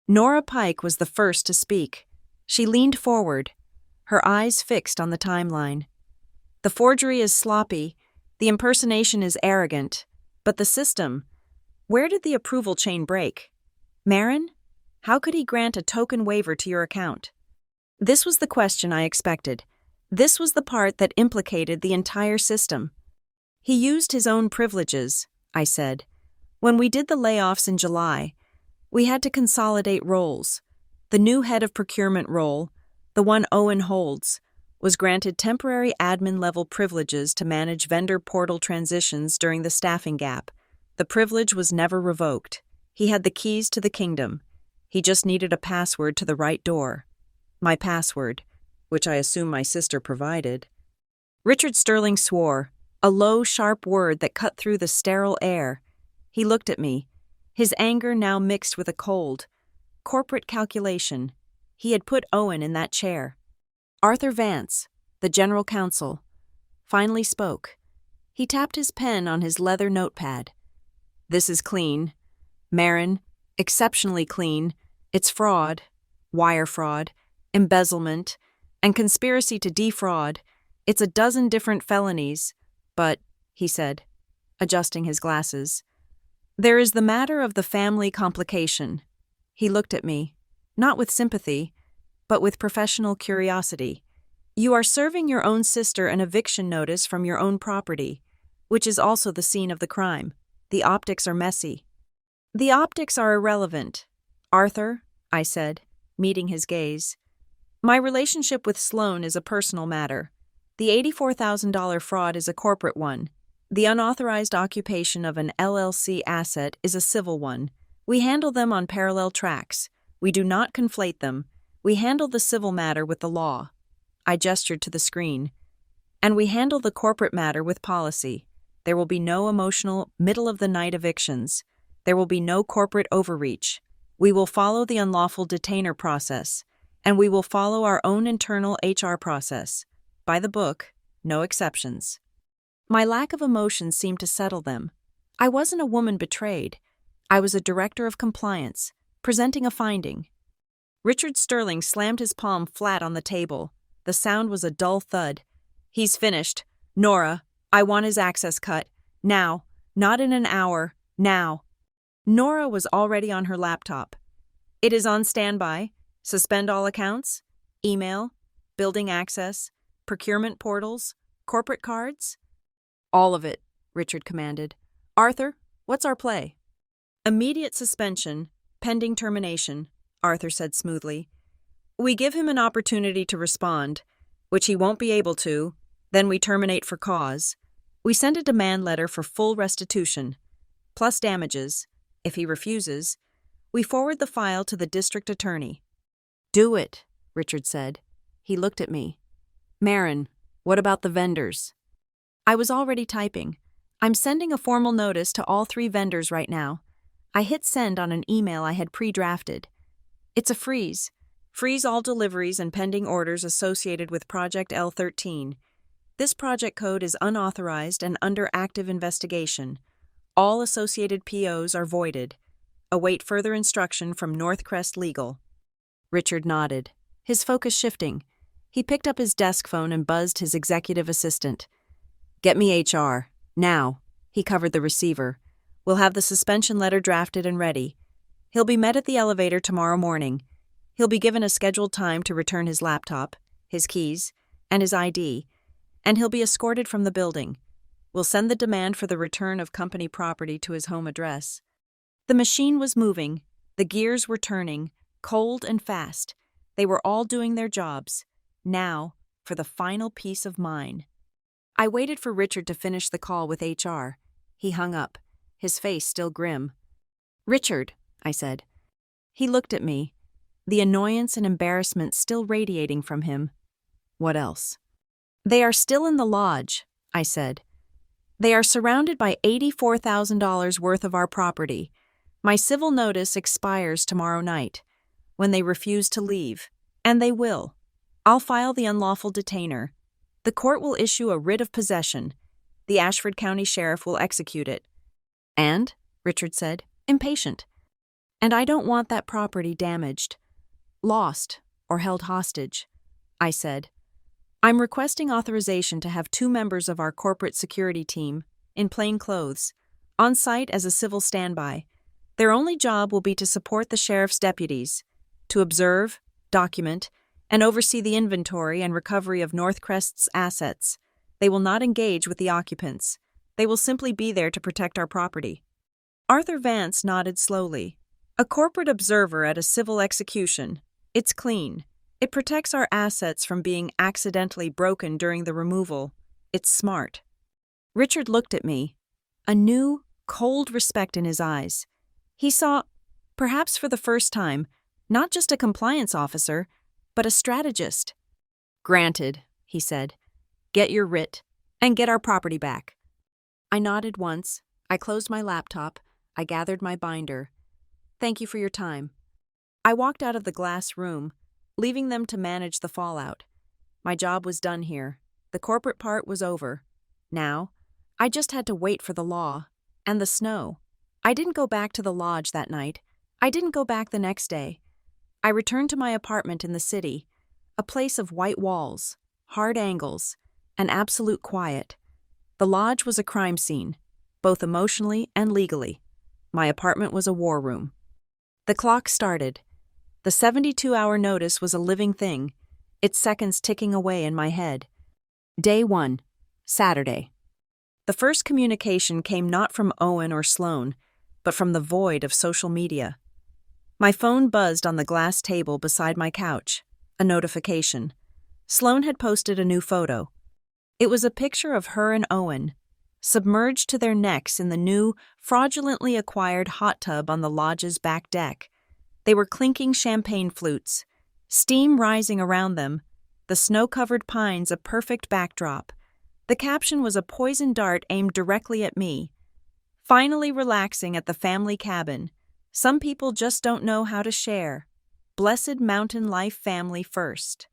Nora Pike was the first to speak. She leaned forward, her eyes fixed on the timeline. The forgery is sloppy, the impersonation is arrogant, but the system, where did the approval chain break? Marin? How could he grant a token waiver to your account? This was the question I expected. This was the part that implicated the entire system. He used his own privileges, I said. When we did the layoffs in July, we had to consolidate roles. The new head of procurement role, the one Owen holds, was granted temporary admin-level privileges to manage vendor portal transitions during the staffing gap. The privilege was never revoked. He had the keys to the kingdom. He just needed a password to the right door. My password, which I assume my sister provided. Richard Sterling swore, a low, sharp word that cut through the sterile air. He looked at me, his anger now mixed with a cold. Corporate calculation. He had put Owen in that chair. Arthur Vance, the general counsel, finally spoke. He tapped his pen on his leather notepad. This is clean. Marin, exceptionally clean. It's fraud, wire fraud, embezzlement, and conspiracy to defraud. It's a dozen different felonies. But, he said, adjusting his glasses, there is the matter of the family complication. He looked at me, not with sympathy, but with professional curiosity. You are serving your own sister an eviction notice from your own property, which is also the scene of the crime. The optics are messy. The optics are irrelevant. Arthur, I said, meeting his gaze, my relationship with Sloan is a personal matter. The $84,000 fraud is a corporate one. The unauthorized occupation of an LLC asset is a civil one. We handle them on parallel tracks. We do not conflate them. We handle the civil matter with the law. I gestured to the screen. And we handle the corporate matter with policy. There will be no emotional, middle-of-the-night evictions. There will be no corporate overreach. We will follow the unlawful detainer process, and we will follow our own internal HR process. By the book, no exceptions. My lack of emotion seemed to settle them. I wasn't a woman betrayed. I was a director of compliance, presenting a finding. Richard Sterling slammed his palm flat on the table. The sound was a dull thud. He's finished. Nora, I want his access cut. Now. Not in an hour. Now. Nora was already on her laptop. It is on standby. Suspend all accounts. Email. Building access. Procurement portals. Corporate cards. All of it, Richard commanded. Arthur, what's our play? Immediate suspension, pending termination, Arthur said smoothly. We give him an opportunity to respond, which he won't be able to, then we terminate for cause. We send a demand letter for full restitution, plus damages. If he refuses, we forward the file to the district attorney. Do it, Richard said. He looked at me. Marin, what about the vendors? I was already typing. I'm sending a formal notice to all 3 vendors right now. I hit send on an email I had pre-drafted. It's a freeze. Freeze all deliveries and pending orders associated with Project L13. This project code is unauthorized and under active investigation. All associated POs are voided. Await further instruction from Northcrest Legal. Richard nodded, his focus shifting. He picked up his desk phone and buzzed his executive assistant. Get me HR, now. He covered the receiver. We'll have the suspension letter drafted and ready. He'll be met at the elevator tomorrow morning. He'll be given a scheduled time to return his laptop, his keys, and his ID, and he'll be escorted from the building. We'll send the demand for the return of company property to his home address. The machine was moving. The gears were turning, cold and fast. They were all doing their jobs. Now, for the final piece of mine. I waited for Richard to finish the call with HR. He hung up, his face still grim. "Richard," I said. He looked at me, the annoyance and embarrassment still radiating from him. "What else?" "They are still in the lodge," I said. "They are surrounded by $84,000 worth of our property. My civil notice expires tomorrow night. When they refuse to leave, and they will, I'll file the unlawful detainer. The court will issue a writ of possession. The Ashford County Sheriff will execute it." "And?" Richard said, impatient. "And I don't want that property damaged, lost, or held hostage," I said. "I'm requesting authorization to have 2 members of our corporate security team, in plain clothes, on site as a civil standby. Their only job will be to support the sheriff's deputies, to observe, document, and oversee the inventory and recovery of Northcrest's assets. They will not engage with the occupants. They will simply be there to protect our property." Arthur Vance nodded slowly. "A corporate observer at a civil execution. It's clean. It protects our assets from being accidentally broken during the removal. It's smart." Richard looked at me, a new, cold respect in his eyes. He saw, perhaps for the first time, not just a compliance officer, but a strategist. "Granted," he said. "Get your writ, and get our property back." I nodded once. I closed my laptop. I gathered my binder. "Thank you for your time." I walked out of the glass room, leaving them to manage the fallout. My job was done here. The corporate part was over. Now, I just had to wait for the law, and the snow. I didn't go back to the lodge that night. I didn't go back the next day. I returned to my apartment in the city, a place of white walls, hard angles, and absolute quiet. The lodge was a crime scene, both emotionally and legally. My apartment was a war room. The clock started. The 72-hour notice was a living thing, its seconds ticking away in my head. Day 1, Saturday. The first communication came not from Owen or Sloan, but from the void of social media. My phone buzzed on the glass table beside my couch, a notification. Sloan had posted a new photo. It was a picture of her and Owen, submerged to their necks in the new, fraudulently acquired hot tub on the lodge's back deck. They were clinking champagne flutes, steam rising around them, the snow-covered pines a perfect backdrop. The caption was a poison dart aimed directly at me. "Finally relaxing at the family cabin. Some people just don't know how to share. Blessed mountain life family first."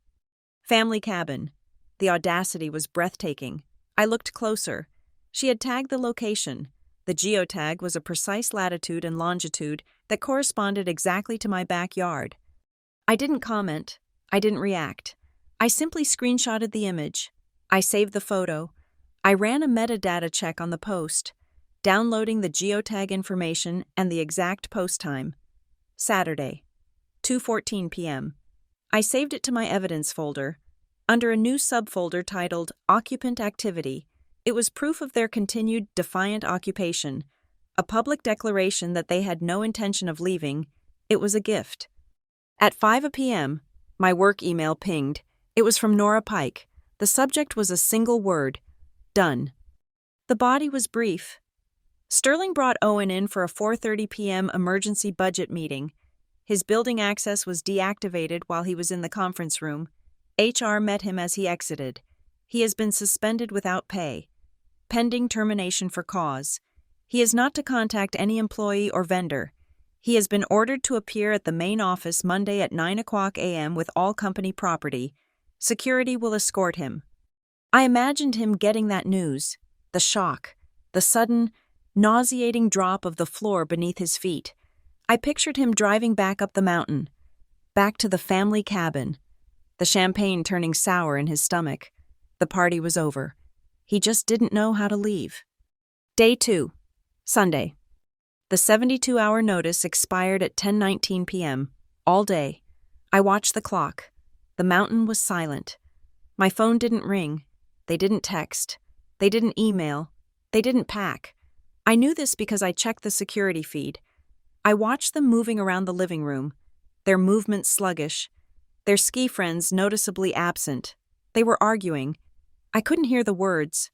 Family cabin. The audacity was breathtaking. I looked closer. She had tagged the location. The geotag was a precise latitude and longitude that corresponded exactly to my backyard. I didn't comment. I didn't react. I simply screenshotted the image. I saved the photo. I ran a metadata check on the post, downloading the geotag information and the exact post time. Saturday, 2:14 p.m. I saved it to my evidence folder. Under a new subfolder titled Occupant Activity, it was proof of their continued defiant occupation, a public declaration that they had no intention of leaving. It was a gift. At 5 p.m., my work email pinged. It was from Nora Pike. The subject was a single word: done. The body was brief. Sterling brought Owen in for a 4:30 p.m. emergency budget meeting. His building access was deactivated while he was in the conference room. HR met him as he exited. He has been suspended without pay, pending termination for cause. He is not to contact any employee or vendor. He has been ordered to appear at the main office Monday at 9 a.m. with all company property. Security will escort him. I imagined him getting that news, the shock, the sudden, nauseating drop of the floor beneath his feet. I pictured him driving back up the mountain, back to the family cabin, the champagne turning sour in his stomach. The party was over. He just didn't know how to leave. Day 2, Sunday. The 72-hour notice expired at 10:19 p.m. All day. I watched the clock. The mountain was silent. My phone didn't ring. They didn't text. They didn't email. They didn't pack. I knew this because I checked the security feed. I watched them moving around the living room, their movements sluggish, their ski friends noticeably absent. They were arguing. I couldn't hear the words,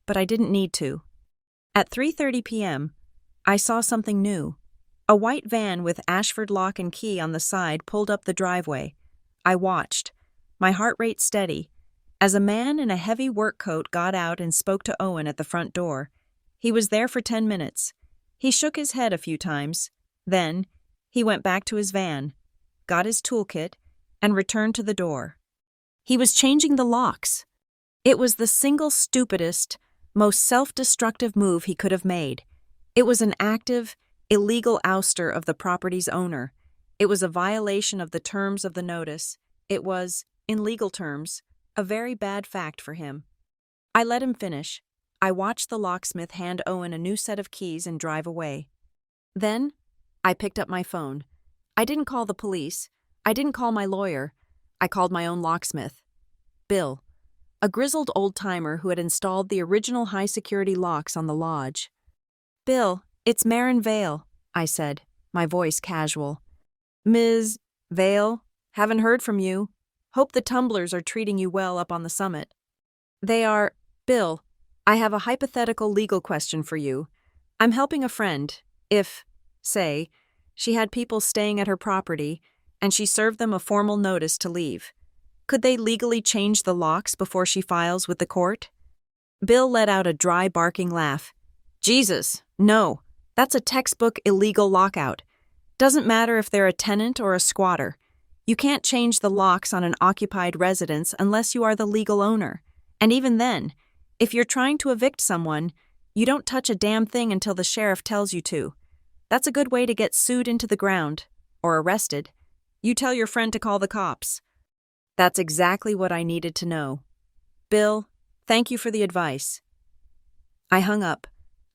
but I didn't need to. At 3:30 p.m., I saw something new. A white van with Ashford lock and key on the side pulled up the driveway. I watched, my heart rate steady, as a man in a heavy work coat got out and spoke to Owen at the front door. He was there for 10 minutes. He shook his head a few times. Then, he went back to his van, got his toolkit, and returned to the door. He was changing the locks. It was the single stupidest, most self-destructive move he could have made. It was an active, illegal ouster of the property's owner. It was a violation of the terms of the notice. It was, in legal terms, a very bad fact for him. I let him finish. I watched the locksmith hand Owen a new set of keys and drive away. Then, I picked up my phone. I didn't call the police. I didn't call my lawyer. I called my own locksmith. Bill, a grizzled old-timer who had installed the original high-security locks on the lodge. "Bill, it's Marin Vale," I said, my voice casual. "Ms. Vale, haven't heard from you. Hope the tumblers are treating you well up on the summit." "They are. Bill, I have a hypothetical legal question for you. I'm helping a friend. If, say, she had people staying at her property and she served them a formal notice to leave, could they legally change the locks before she files with the court?" Bill let out a dry, barking laugh. "Jesus, no. That's a textbook illegal lockout. Doesn't matter if they're a tenant or a squatter. You can't change the locks on an occupied residence unless you are the legal owner. And even then, if you're trying to evict someone, you don't touch a damn thing until the sheriff tells you to. That's a good way to get sued into the ground, or arrested. You tell your friend to call the cops." That's exactly what I needed to know. "Bill, thank you for the advice." I hung up.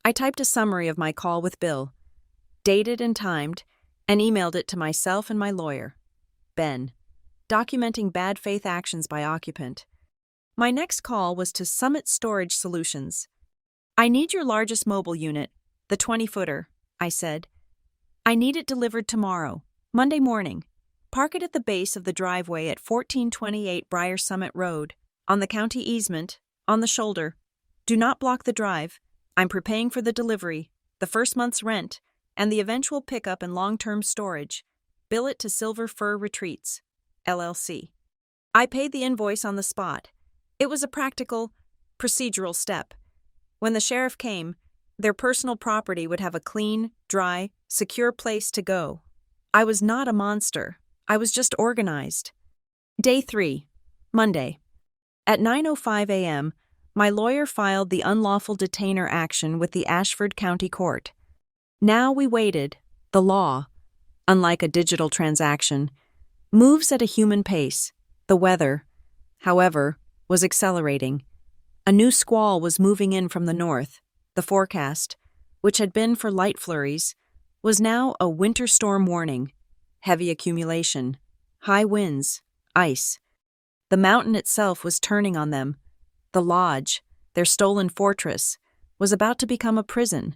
I typed a summary of my call with Bill, dated and timed, and emailed it to myself and my lawyer, Ben, documenting bad faith actions by occupant. My next call was to Summit Storage Solutions. "I need your largest mobile unit, the 20-footer, I said. "I need it delivered tomorrow, Monday morning. Park it at the base of the driveway at 1428 Briar Summit Road, on the county easement, on the shoulder. Do not block the drive. I'm prepaying for the delivery, the first month's rent, and the eventual pickup and long-term storage. Bill it to Silver Fir Retreats, LLC." I paid the invoice on the spot. It was a practical, procedural step. When the sheriff came, their personal property would have a clean, dry, secure place to go. I was not a monster. I was just organized. Day 3, Monday. At 9:05 a.m., my lawyer filed the unlawful detainer action with the Ashford County Court. Now we waited. The law, unlike a digital transaction, moves at a human pace. The weather, however, was accelerating. A new squall was moving in from the north. The forecast, which had been for light flurries, was now a winter storm warning. Heavy accumulation, high winds, ice. The mountain itself was turning on them. The lodge, their stolen fortress, was about to become a prison.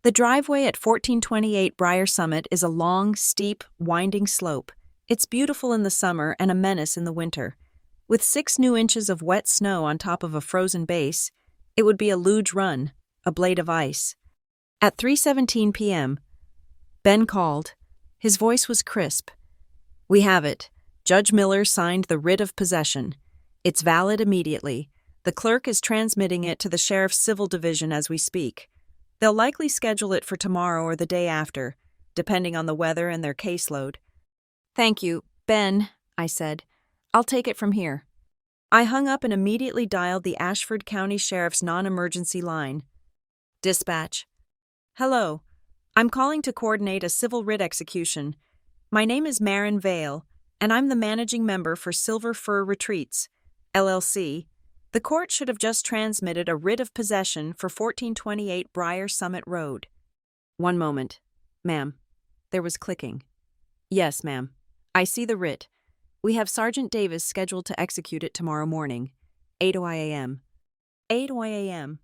The driveway at 1428 Briar Summit is a long, steep, winding slope. It's beautiful in the summer and a menace in the winter. With 6 new inches of wet snow on top of a frozen base, it would be a luge run, a blade of ice. At 3:17 p.m., Ben called. His voice was crisp. "We have it. Judge Miller signed the writ of possession. It's valid immediately. The clerk is transmitting it to the sheriff's civil division as we speak. They'll likely schedule it for tomorrow or the day after. depending on the weather and their caseload. "Thank you, Ben," I said. "I'll take it from here." I hung up and immediately dialed the Ashford County Sheriff's non-emergency line. Dispatch. "Hello. I'm calling to coordinate a civil writ execution. My name is Marin Vale, and I'm the managing member for Silver Fir Retreats, LLC. The court should have just transmitted a writ of possession for 1428 Briar Summit Road." "One moment, ma'am." There was clicking. "Yes, ma'am. I see the writ. We have Sergeant Davis scheduled to execute it tomorrow morning, 8 a.m. 8 a.m.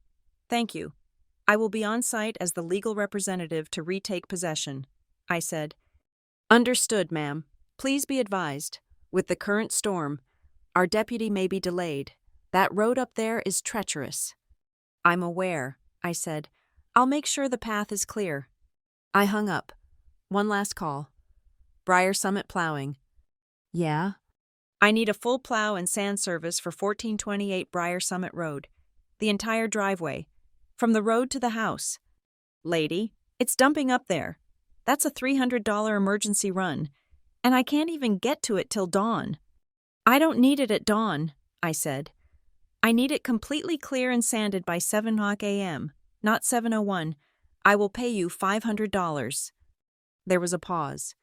Thank you. I will be on site as the legal representative to retake possession," I said. "Understood, ma'am. Please be advised. With the current storm, our deputy may be delayed. That road up there is treacherous." "I'm aware," I said. "I'll make sure the path is clear." I hung up. One last call. "Briar Summit Plowing." "Yeah?" "I need a full plow and sand service for 1428 Briar Summit Road. The entire driveway. From the road to the house." "Lady, it's dumping up there. That's a $300 emergency run, and I can't even get to it till dawn." "I don't need it at dawn," I said. "I need it completely clear and sanded by 7 a.m., not 7:01. I will pay you $500. There was a pause.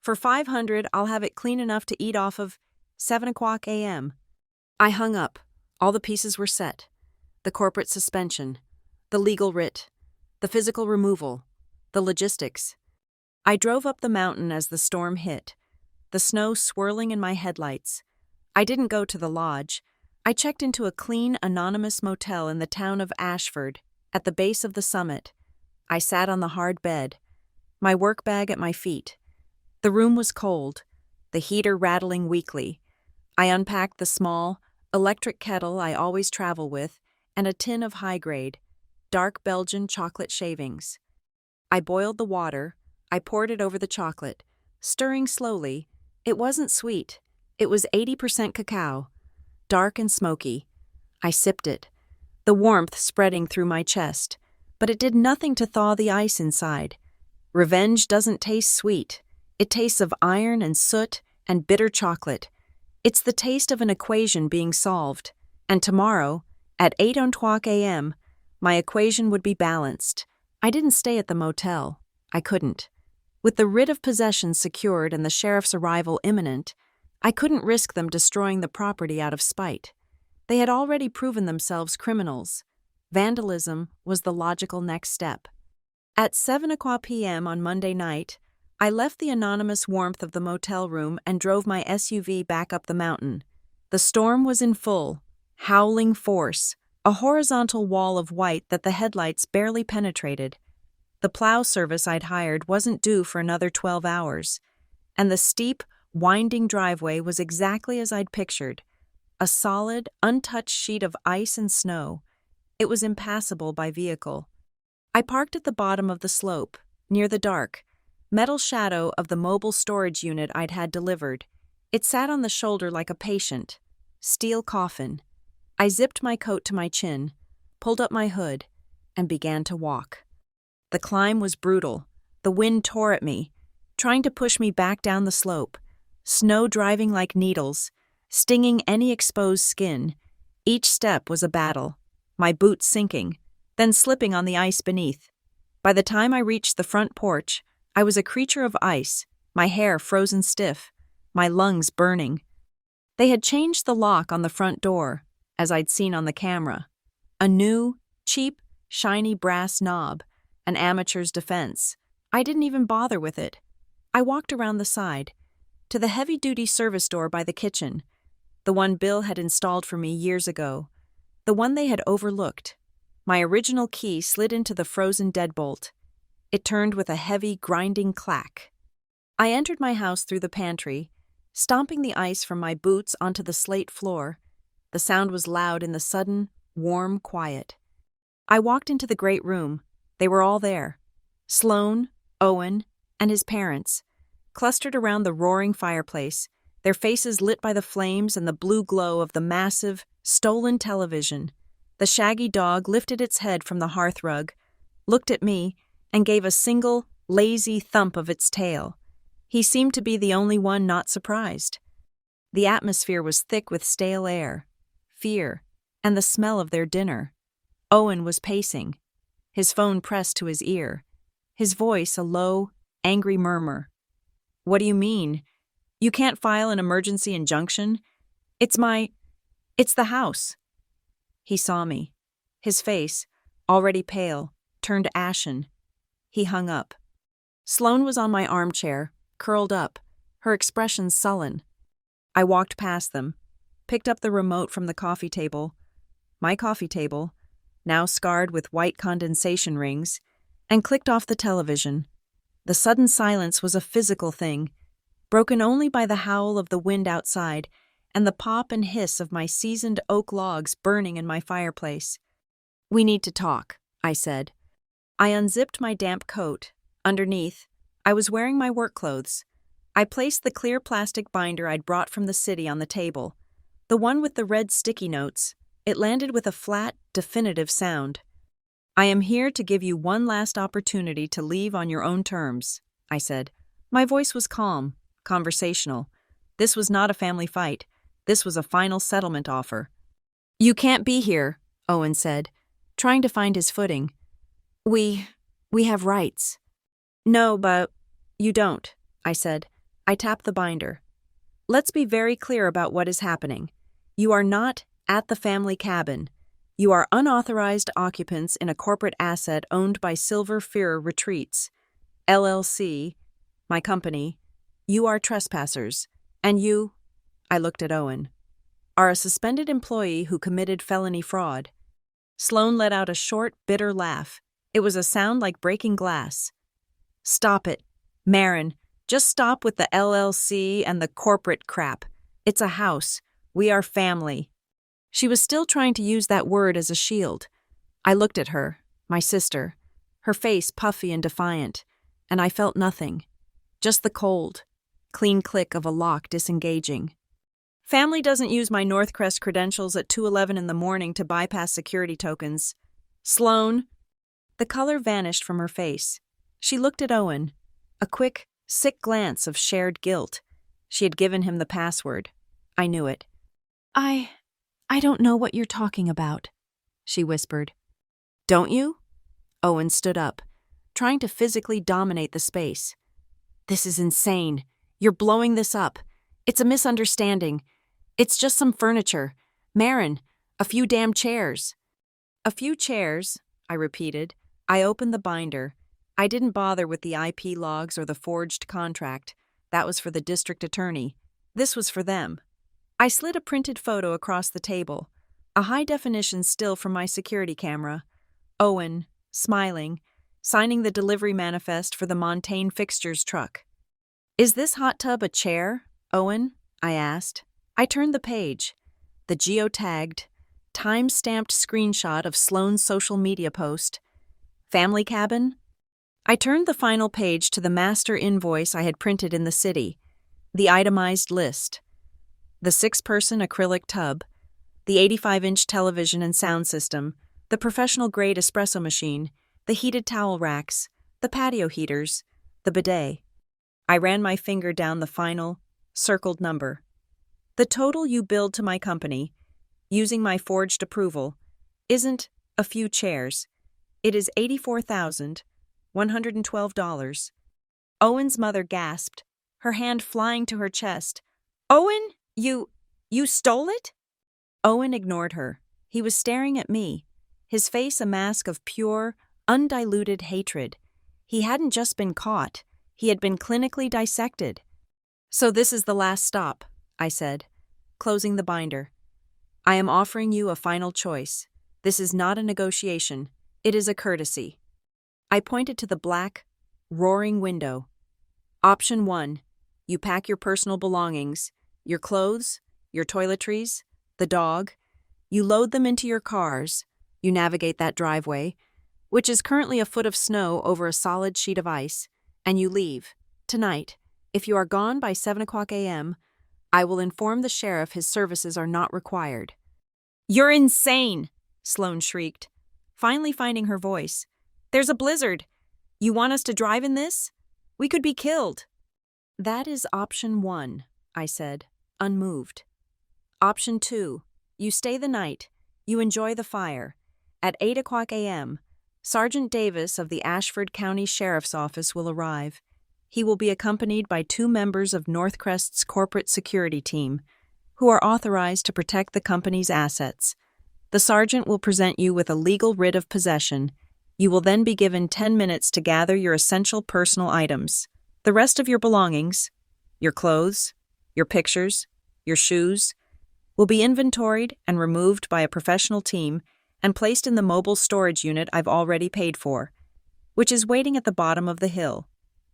"For $500, I'll have it clean enough to eat off of 7 a.m. I hung up. All the pieces were set. The corporate suspension, the legal writ, the physical removal, the logistics. I drove up the mountain as the storm hit, the snow swirling in my headlights. I didn't go to the lodge. I checked into a clean, anonymous motel in the town of Ashford, at the base of the summit. I sat on the hard bed, my work bag at my feet. The room was cold, the heater rattling weakly. I unpacked the small, electric kettle I always travel with and a tin of high-grade, dark Belgian chocolate shavings. I boiled the water. I poured it over the chocolate, stirring slowly. It wasn't sweet. It was 80% cacao, dark and smoky. I sipped it, the warmth spreading through my chest, but it did nothing to thaw the ice inside. Revenge doesn't taste sweet. It tastes of iron and soot and bitter chocolate. It's the taste of an equation being solved, and tomorrow, at 8 a.m., my equation would be balanced. I didn't stay at the motel. I couldn't. With the writ of possession secured and the sheriff's arrival imminent, I couldn't risk them destroying the property out of spite. They had already proven themselves criminals. Vandalism was the logical next step. At 7 p.m. on Monday night, I left the anonymous warmth of the motel room and drove my SUV back up the mountain. The storm was in full, howling force, a horizontal wall of white that the headlights barely penetrated. The plow service I'd hired wasn't due for another 12 hours, and the steep, winding driveway was exactly as I'd pictured, a solid, untouched sheet of ice and snow. It was impassable by vehicle. I parked at the bottom of the slope, near the dark, metal shadow of the mobile storage unit I'd had delivered. It sat on the shoulder like a patient. Steel coffin. I zipped my coat to my chin, pulled up my hood, and began to walk. The climb was brutal. The wind tore at me, trying to push me back down the slope. Snow driving like needles, stinging any exposed skin. Each step was a battle, my boots sinking, then slipping on the ice beneath. By the time I reached the front porch, I was a creature of ice, my hair frozen stiff, my lungs burning. They had changed the lock on the front door, as I'd seen on the camera. A new, cheap, shiny brass knob, an amateur's defense. I didn't even bother with it. I walked around the side, to the heavy-duty service door by the kitchen, the one Bill had installed for me years ago, the one they had overlooked. My original key slid into the frozen deadbolt. It turned with a heavy, grinding clack. I entered my house through the pantry, stomping the ice from my boots onto the slate floor. The sound was loud in the sudden, warm quiet. I walked into the great room. They were all there. Sloan, Owen, and his parents, clustered around the roaring fireplace, their faces lit by the flames and the blue glow of the massive, stolen television. The shaggy dog lifted its head from the hearthrug, looked at me, and gave a single, lazy thump of its tail. He seemed to be the only one not surprised. The atmosphere was thick with stale air, fear, and the smell of their dinner. Owen was pacing, his phone pressed to his ear, his voice a low, angry murmur. "What do you mean? You can't file an emergency injunction? It's the house." He saw me. His face, already pale, turned ashen. He hung up. Sloane was on my armchair, curled up, her expression sullen. I walked past them, picked up the remote from the coffee table, my coffee table, now scarred with white condensation rings, and clicked off the television. The sudden silence was a physical thing, broken only by the howl of the wind outside and the pop and hiss of my seasoned oak logs burning in my fireplace. "We need to talk," I said. I unzipped my damp coat. Underneath, I was wearing my work clothes. I placed the clear plastic binder I'd brought from the city on the table, the one with the red sticky notes. It landed with a flat, definitive sound. "I am here to give you one last opportunity to leave on your own terms," I said. My voice was calm, conversational. This was not a family fight. This was a final settlement offer. "You can't be here," Owen said, trying to find his footing. We have rights." "No, but you don't," I said. I tapped the binder. "Let's be very clear about what is happening. You are not at the family cabin. You are unauthorized occupants in a corporate asset owned by Silver Fir Retreats, LLC, my company. You are trespassers, and you," I looked at Owen, "are a suspended employee who committed felony fraud." Sloane let out a short, bitter laugh. It was a sound like breaking glass. "Stop it, Marin. Just stop with the LLC and the corporate crap. It's a house. We are family." She was still trying to use that word as a shield. I looked at her, my sister, her face puffy and defiant, and I felt nothing. Just the cold, clean click of a lock disengaging. "Family doesn't use my Northcrest credentials at 2:11 in the morning to bypass security tokens. Sloane." The color vanished from her face. She looked at Owen, a quick, sick glance of shared guilt. She had given him the password. I knew it. I don't know what you're talking about," she whispered. "Don't you?" Owen stood up, trying to physically dominate the space. "This is insane. You're blowing this up. It's a misunderstanding. It's just some furniture. Marin, a few damn chairs." "A few chairs," I repeated. I opened the binder. I didn't bother with the IP logs or the forged contract. That was for the district attorney. This was for them. I slid a printed photo across the table, a high-definition still from my security camera. Owen, smiling, signing the delivery manifest for the Montaigne Fixtures truck. "Is this hot tub a chair, Owen?" I asked. I turned the page. The geotagged, time-stamped screenshot of Sloane's social media post. Family cabin? I turned the final page to the master invoice I had printed in the city, the itemized list. The 6-person acrylic tub, the 85-inch television and sound system, the professional-grade espresso machine, the heated towel racks, the patio heaters, the bidet. I ran my finger down the final, circled number. "The total you billed to my company, using my forged approval, isn't a few chairs. It is $84,112. Owen's mother gasped, her hand flying to her chest. "Owen, you stole it?" Owen ignored her. He was staring at me, his face a mask of pure, undiluted hatred. He hadn't just been caught. He had been clinically dissected. "So this is the last stop," I said, closing the binder. "I am offering you a final choice. This is not a negotiation. It is a courtesy." I pointed to the black, roaring window. "Option 1. You pack your personal belongings, your clothes, your toiletries, the dog. You load them into your cars. You navigate that driveway, which is currently a foot of snow over a solid sheet of ice, and you leave. Tonight, if you are gone by 7:00 a.m., I will inform the sheriff his services are not required." "You're insane!" Sloane shrieked, finally finding her voice. "There's a blizzard. You want us to drive in this? We could be killed. That is option 1, I said, unmoved. Option 2, you stay the night. You enjoy the fire. At 8 o'clock a.m., Sergeant Davis of the Ashford County Sheriff's Office will arrive. He will be accompanied by 2 members of Northcrest's corporate security team, who are authorized to protect the company's assets. The sergeant will present you with a legal writ of possession. You will then be given 10 minutes to gather your essential personal items. The rest of your belongings, your clothes, your pictures, your shoes, will be inventoried and removed by a professional team and placed in the mobile storage unit I've already paid for, which is waiting at the bottom of the hill.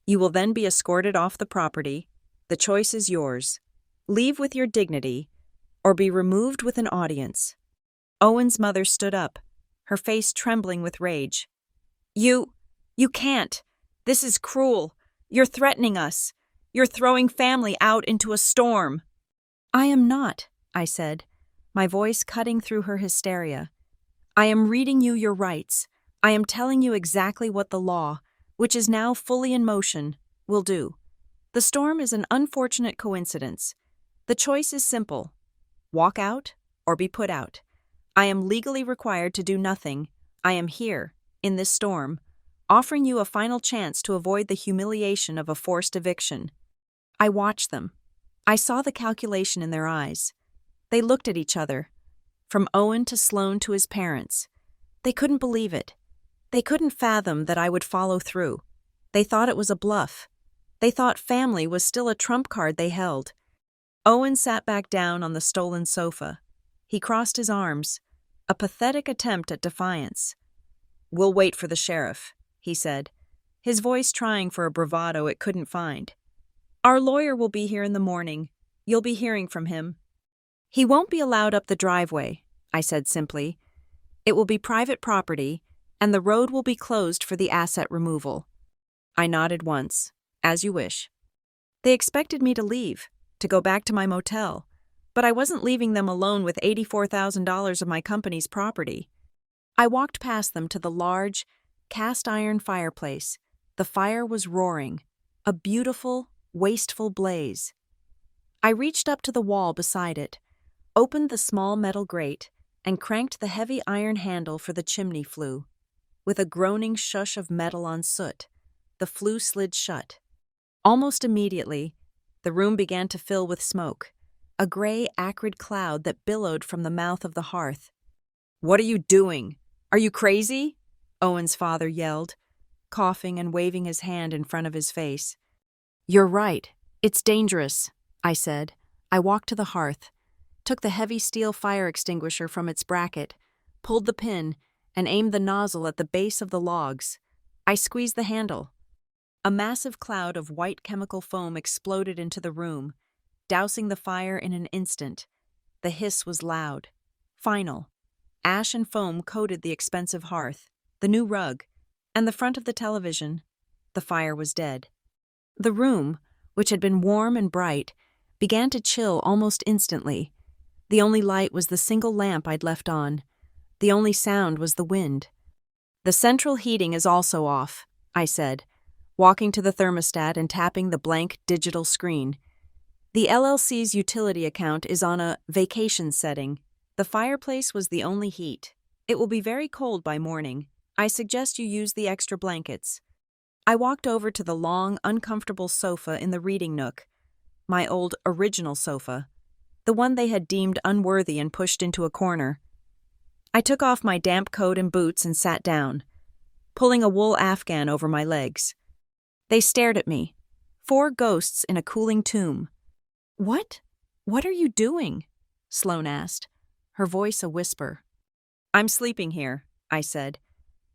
You will then be escorted off the property. The choice is yours. Leave with your dignity, or be removed with an audience. Owen's mother stood up, her face trembling with rage. You can't. This is cruel. You're threatening us. You're throwing family out into a storm. I am not, I said, my voice cutting through her hysteria. I am reading you your rights. I am telling you exactly what the law, which is now fully in motion, will do. The storm is an unfortunate coincidence. The choice is simple. Walk out or be put out. I am legally required to do nothing. I am here, in this storm, offering you a final chance to avoid the humiliation of a forced eviction. I watched them. I saw the calculation in their eyes. They looked at each other, from Owen to Sloane to his parents. They couldn't believe it. They couldn't fathom that I would follow through. They thought it was a bluff. They thought family was still a trump card they held. Owen sat back down on the stolen sofa. He crossed his arms, a pathetic attempt at defiance. "We'll wait for the sheriff," he said, his voice trying for a bravado it couldn't find. "Our lawyer will be here in the morning. You'll be hearing from him." "He won't be allowed up the driveway," I said simply. "It will be private property, and the road will be closed for the asset removal." I nodded once. "As you wish." They expected me to leave, to go back to my motel, but I wasn't leaving them alone with $84,000 of my company's property. I walked past them to the large, cast-iron fireplace. The fire was roaring, a beautiful, wasteful blaze. I reached up to the wall beside it, opened the small metal grate, and cranked the heavy iron handle for the chimney flue. With a groaning shush of metal on soot, the flue slid shut. Almost immediately, the room began to fill with smoke, a gray, acrid cloud that billowed from the mouth of the hearth. "What are you doing? Are you crazy?" Owen's father yelled, coughing and waving his hand in front of his face. "You're right. It's dangerous," I said. I walked to the hearth, took the heavy steel fire extinguisher from its bracket, pulled the pin, and aimed the nozzle at the base of the logs. I squeezed the handle. A massive cloud of white chemical foam exploded into the room, dousing the fire in an instant. The hiss was loud, final. Ash and foam coated the expensive hearth, the new rug, and the front of the television. The fire was dead. The room, which had been warm and bright, began to chill almost instantly. The only light was the single lamp I'd left on. The only sound was the wind. "The central heating is also off," I said, walking to the thermostat and tapping the blank digital screen. "The LLC's utility account is on a vacation setting. The fireplace was the only heat. It will be very cold by morning. I suggest you use the extra blankets." I walked over to the long, uncomfortable sofa in the reading nook, my old original sofa, the one they had deemed unworthy and pushed into a corner. I took off my damp coat and boots and sat down, pulling a wool afghan over my legs. They stared at me, 4 ghosts in a cooling tomb. What are you doing?" Sloane asked, her voice a whisper. "I'm sleeping here," I said,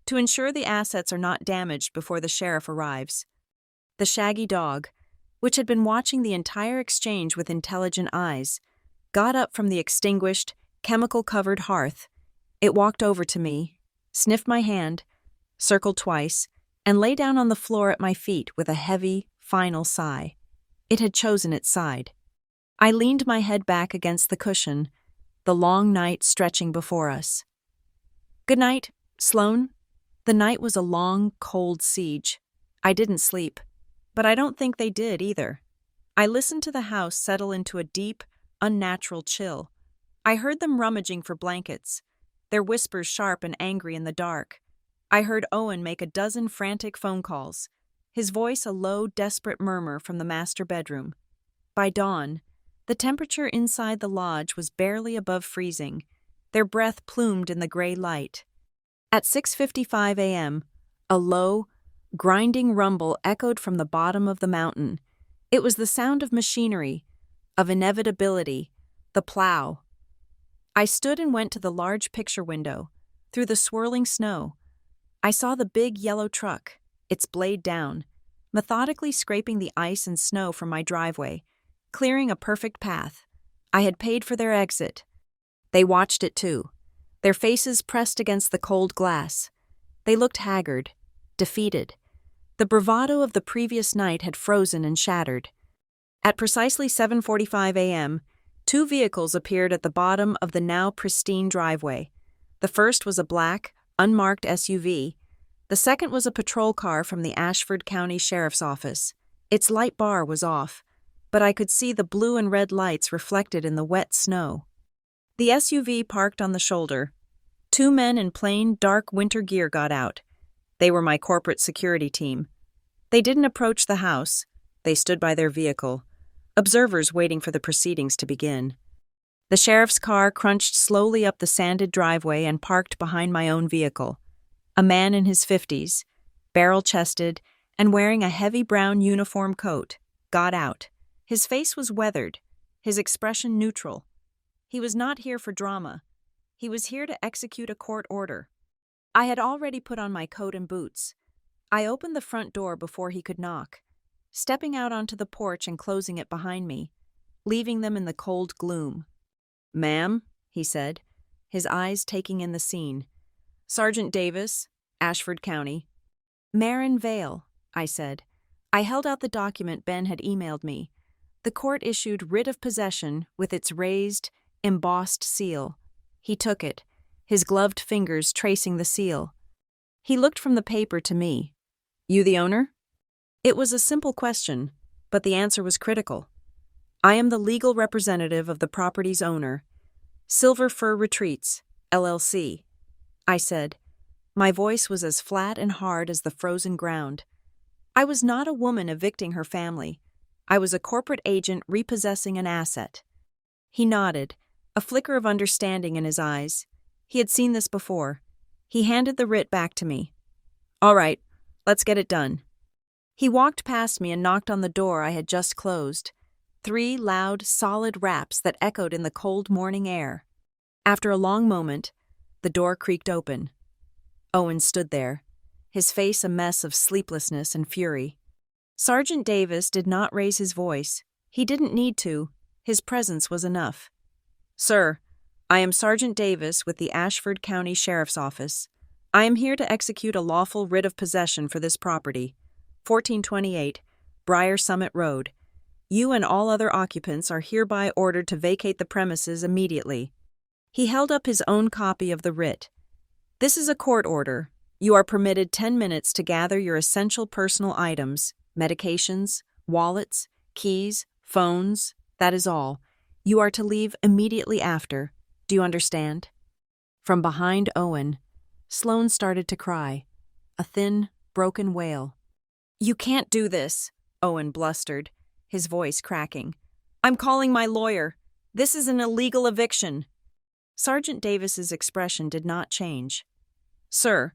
"to ensure the assets are not damaged before the sheriff arrives." The shaggy dog, which had been watching the entire exchange with intelligent eyes, got up from the extinguished, chemical-covered hearth. It walked over to me, sniffed my hand, circled twice, and lay down on the floor at my feet with a heavy, final sigh. It had chosen its side. I leaned my head back against the cushion, the long night stretching before us. "Good night, Sloane." The night was a long, cold siege. I didn't sleep, but I don't think they did either. I listened to the house settle into a deep, unnatural chill. I heard them rummaging for blankets, their whispers sharp and angry in the dark. I heard Owen make a dozen frantic phone calls, his voice a low, desperate murmur from the master bedroom. By dawn, the temperature inside the lodge was barely above freezing, their breath plumed in the gray light. At 6:55 a.m., a low, grinding rumble echoed from the bottom of the mountain. It was the sound of machinery, of inevitability, the plow. I stood and went to the large picture window. Through the swirling snow, I saw the big yellow truck, its blade down, methodically scraping the ice and snow from my driveway, clearing a perfect path. I had paid for their exit. They watched it too, their faces pressed against the cold glass. They looked haggard, defeated. The bravado of the previous night had frozen and shattered. At precisely 7:45 a.m., two vehicles appeared at the bottom of the now pristine driveway. The first was a black, unmarked SUV. The second was a patrol car from the Ashford County Sheriff's Office. Its light bar was off, but I could see the blue and red lights reflected in the wet snow. The SUV parked on the shoulder. Two men in plain, dark winter gear got out. They were my corporate security team. They didn't approach the house. They stood by their vehicle, observers waiting for the proceedings to begin. The sheriff's car crunched slowly up the sanded driveway and parked behind my own vehicle. A man in his 50s, barrel-chested and wearing a heavy brown uniform coat, got out. His face was weathered, his expression neutral. He was not here for drama. He was here to execute a court order. I had already put on my coat and boots. I opened the front door before he could knock, stepping out onto the porch and closing it behind me, leaving them in the cold gloom. "Ma'am," he said, his eyes taking in the scene. "Sergeant Davis, Ashford County." "Marin Vale," I said. I held out the document Ben had emailed me. The court issued writ of possession with its raised, embossed seal. He took it, his gloved fingers tracing the seal. He looked from the paper to me. "You the owner?" It was a simple question, but the answer was critical. "I am the legal representative of the property's owner, Silver Fir Retreats, LLC," I said. My voice was as flat and hard as the frozen ground. I was not a woman evicting her family. I was a corporate agent repossessing an asset. He nodded, a flicker of understanding in his eyes. He had seen this before. He handed the writ back to me. "All right, let's get it done." He walked past me and knocked on the door I had just closed. 3 loud, solid raps that echoed in the cold morning air. After a long moment, the door creaked open. Owen stood there, his face a mess of sleeplessness and fury. Sergeant Davis did not raise his voice. He didn't need to. His presence was enough. "Sir, I am Sergeant Davis with the Ashford County Sheriff's Office. I am here to execute a lawful writ of possession for this property, 1428 Briar Summit Road. You and all other occupants are hereby ordered to vacate the premises immediately." He held up his own copy of the writ. "This is a court order. You are permitted 10 minutes to gather your essential personal items, medications, wallets, keys, phones, that is all. You are to leave immediately after. Do you understand?" From behind Owen, Sloane started to cry, a thin, broken wail. "You can't do this," Owen blustered, his voice cracking. "I'm calling my lawyer. This is an illegal eviction." Sergeant Davis's expression did not change. "Sir,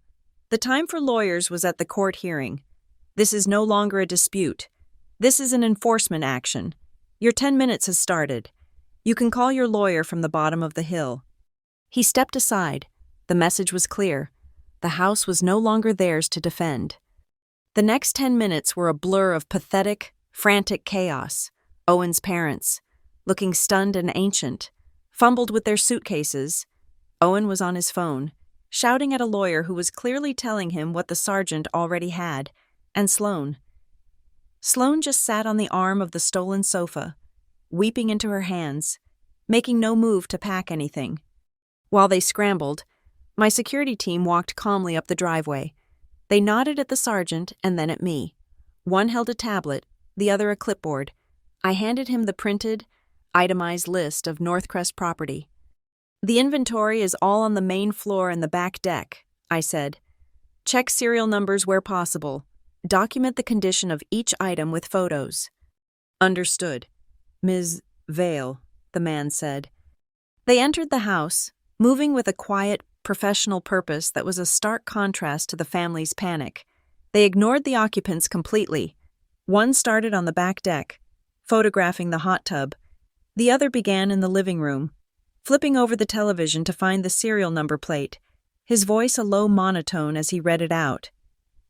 the time for lawyers was at the court hearing. This is no longer a dispute. This is an enforcement action. Your 10 minutes has started. You can call your lawyer from the bottom of the hill." He stepped aside. The message was clear. The house was no longer theirs to defend. The next 10 minutes were a blur of pathetic, frantic chaos. Owen's parents, looking stunned and ancient, fumbled with their suitcases. Owen was on his phone, shouting at a lawyer who was clearly telling him what the sergeant already had, and Sloane. Sloane just sat on the arm of the stolen sofa, weeping into her hands, making no move to pack anything. While they scrambled, my security team walked calmly up the driveway. They nodded at the sergeant and then at me. One held a tablet, the other a clipboard. I handed him the printed, itemized list of Northcrest property. "The inventory is all on the main floor and the back deck," I said. "Check serial numbers where possible. Document the condition of each item with photos." "Understood, Ms. Vale," the man said. They entered the house, moving with a quiet, professional purpose that was a stark contrast to the family's panic. They ignored the occupants completely. One started on the back deck, photographing the hot tub. The other began in the living room, flipping over the television to find the serial number plate, his voice a low monotone as he read it out.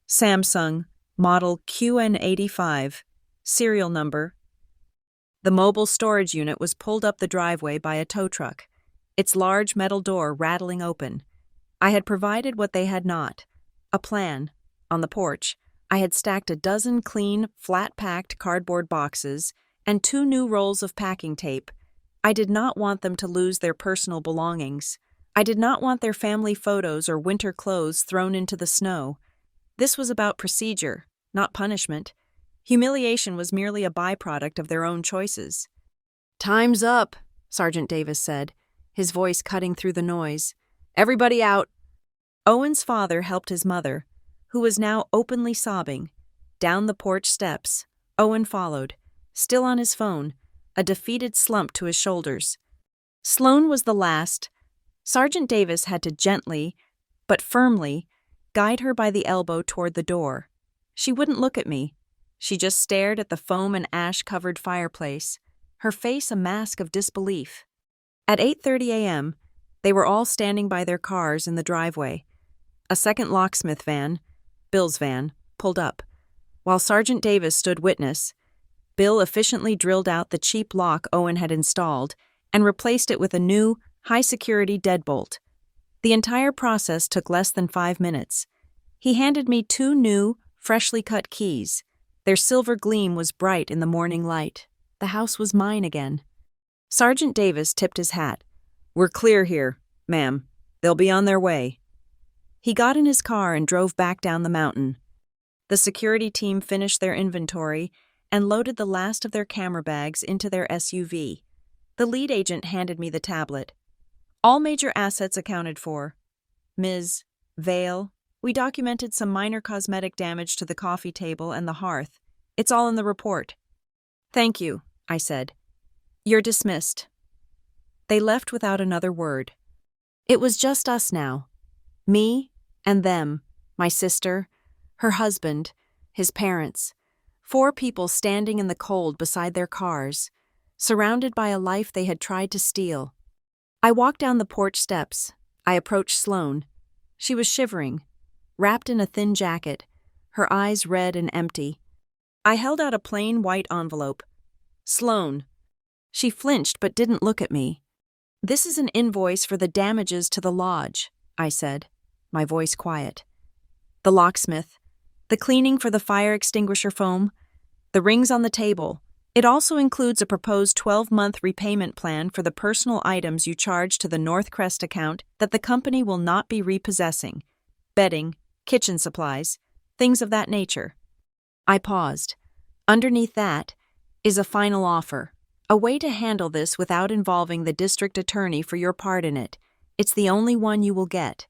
"Samsung, model QN85, serial number." The mobile storage unit was pulled up the driveway by a tow truck, its large metal door rattling open. I had provided what they had not: a plan. On the porch, I had stacked a dozen clean, flat-packed cardboard boxes and 2 new rolls of packing tape. I did not want them to lose their personal belongings. I did not want their family photos or winter clothes thrown into the snow. This was about procedure, not punishment. Humiliation was merely a byproduct of their own choices. "Time's up," Sergeant Davis said, his voice cutting through the noise. "Everybody out." Owen's father helped his mother, who was now openly sobbing. Down the porch steps, Owen followed, still on his phone, a defeated slump to his shoulders. Sloane was the last. Sergeant Davis had to gently, but firmly, guide her by the elbow toward the door. She wouldn't look at me. She just stared at the foam and ash-covered fireplace, her face a mask of disbelief. At 8:30 a.m., they were all standing by their cars in the driveway. A second locksmith van, Bill's van, pulled up. While Sergeant Davis stood witness, Bill efficiently drilled out the cheap lock Owen had installed and replaced it with a new, high-security deadbolt. The entire process took less than 5 minutes. He handed me 2 new, freshly cut keys. Their silver gleam was bright in the morning light. The house was mine again. Sergeant Davis tipped his hat. "We're clear here, ma'am. They'll be on their way." He got in his car and drove back down the mountain. The security team finished their inventory and loaded the last of their camera bags into their SUV. The lead agent handed me the tablet. "All major assets accounted for. Ms. Vale, we documented some minor cosmetic damage to the coffee table and the hearth. It's all in the report." "Thank you," I said. "You're dismissed." They left without another word. It was just us now. Me and them, my sister, her husband, his parents. 4 people standing in the cold beside their cars, surrounded by a life they had tried to steal. I walked down the porch steps. I approached Sloane. She was shivering, wrapped in a thin jacket, her eyes red and empty. I held out a plain white envelope. "Sloane." She flinched but didn't look at me. "This is an invoice for the damages to the lodge," I said, my voice quiet. "The locksmith, the cleaning for the fire extinguisher foam, the rings on the table. It also includes a proposed 12-month repayment plan for the personal items you charged to the Northcrest account that the company will not be repossessing, bedding, kitchen supplies, things of that nature." I paused. Underneath that is a final offer, a way to handle this without involving the district attorney for your part in it. It's the only one you will get.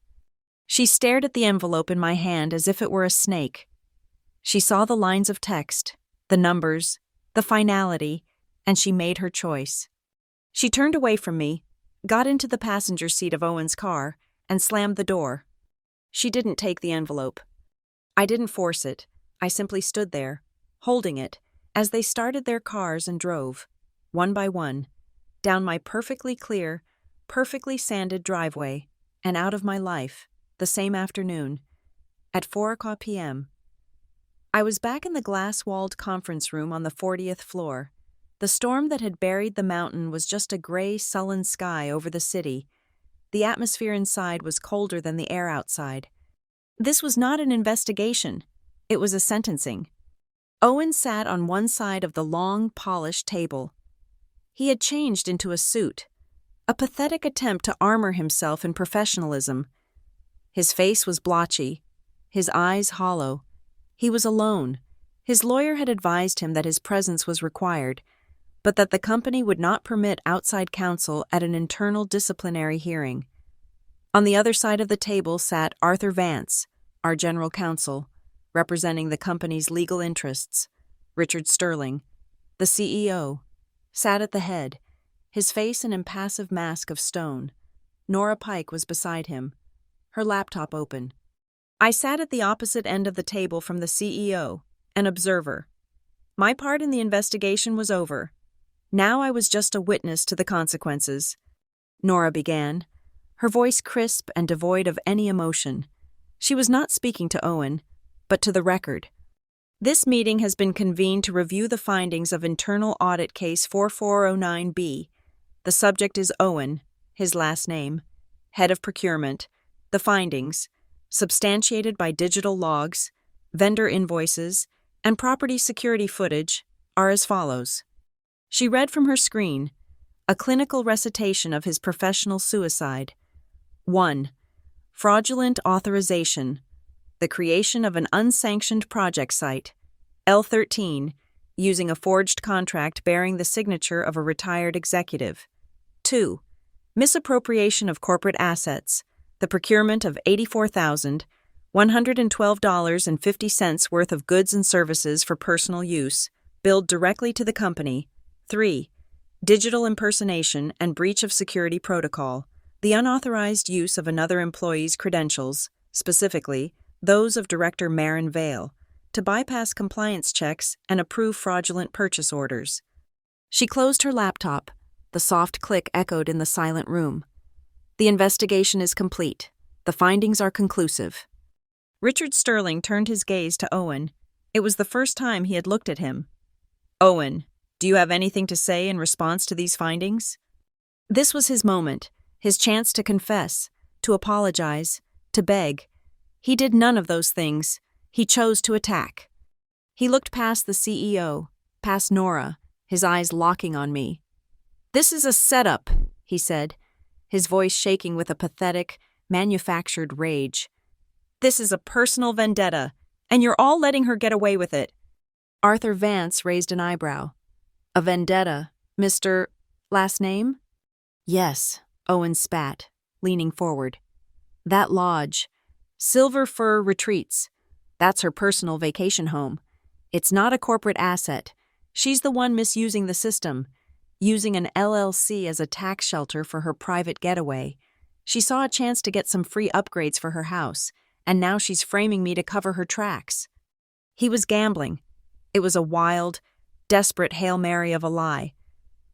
She stared at the envelope in my hand as if it were a snake. She saw the lines of text, the numbers, the finality, and she made her choice. She turned away from me, got into the passenger seat of Owen's car, and slammed the door. She didn't take the envelope. I didn't force it. I simply stood there, holding it, as they started their cars and drove, one by one, down my perfectly clear, perfectly sanded driveway, and out of my life, the same afternoon, at 4:00 p.m. I was back in the glass-walled conference room on the 40th floor. The storm that had buried the mountain was just a gray, sullen sky over the city. The atmosphere inside was colder than the air outside. This was not an investigation. It was a sentencing. Owen sat on one side of the long, polished table. He had changed into a suit, a pathetic attempt to armor himself in professionalism. His face was blotchy, his eyes hollow. He was alone, His lawyer had advised him that his presence was required, but that the company would not permit outside counsel at an internal disciplinary hearing. On the other side of the table sat Arthur Vance, our general counsel, representing the company's legal interests. Richard Sterling, the CEO, sat at the head, his face an impassive mask of stone. Nora Pike was beside him, her laptop open. I sat at the opposite end of the table from the CEO, an observer. My part in the investigation was over. Now I was just a witness to the consequences. Nora began, her voice crisp and devoid of any emotion. She was not speaking to Owen, but to the record. This meeting has been convened to review the findings of Internal Audit Case 4409B. The subject is Owen, his last name, head of procurement. The findings, substantiated by digital logs, vendor invoices, and property security footage, are as follows. She read from her screen, a clinical recitation of his professional suicide. 1. Fraudulent authorization. The creation of an unsanctioned project site, L13, using a forged contract bearing the signature of a retired executive. 2. Misappropriation of corporate assets. The procurement of $84,112.50 worth of goods and services for personal use, billed directly to the company. 3. Digital impersonation and breach of security protocol. The unauthorized use of another employee's credentials, specifically those of Director Marin Vale, to bypass compliance checks and approve fraudulent purchase orders. She closed her laptop. The soft click echoed in the silent room. The investigation is complete. The findings are conclusive. Richard Sterling turned his gaze to Owen. It was the first time he had looked at him. Owen, do you have anything to say in response to these findings? This was his moment, his chance to confess, to apologize, to beg. He did none of those things. He chose to attack. He looked past the CEO, past Nora, his eyes locking on me. "This is a setup," he said, his voice shaking with a pathetic, manufactured rage. "This is a personal vendetta, and you're all letting her get away with it." Arthur Vance raised an eyebrow. "A vendetta, Mr. Last name?" "Yes," Owen spat, leaning forward. "That lodge, Silver Fir Retreats, that's her personal vacation home. It's not a corporate asset. She's the one misusing the system, using an LLC as a tax shelter for her private getaway. She saw a chance to get some free upgrades for her house, and now she's framing me to cover her tracks." He was gambling. It was a wild, desperate Hail Mary of a lie.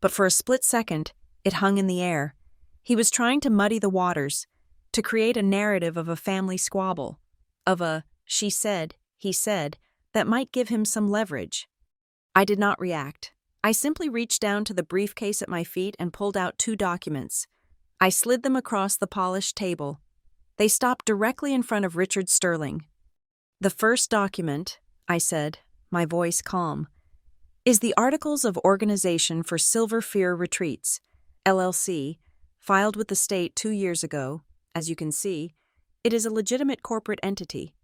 But for a split second, it hung in the air. He was trying to muddy the waters, to create a narrative of a family squabble, of a she said, he said, that might give him some leverage. I did not react. I simply reached down to the briefcase at my feet and pulled out 2 documents. I slid them across the polished table. They stopped directly in front of Richard Sterling. "The first document," I said, my voice calm, "is the Articles of Organization for Silver Fir Retreats, LLC, filed with the state 2 years ago. As you can see, it is a legitimate corporate entity."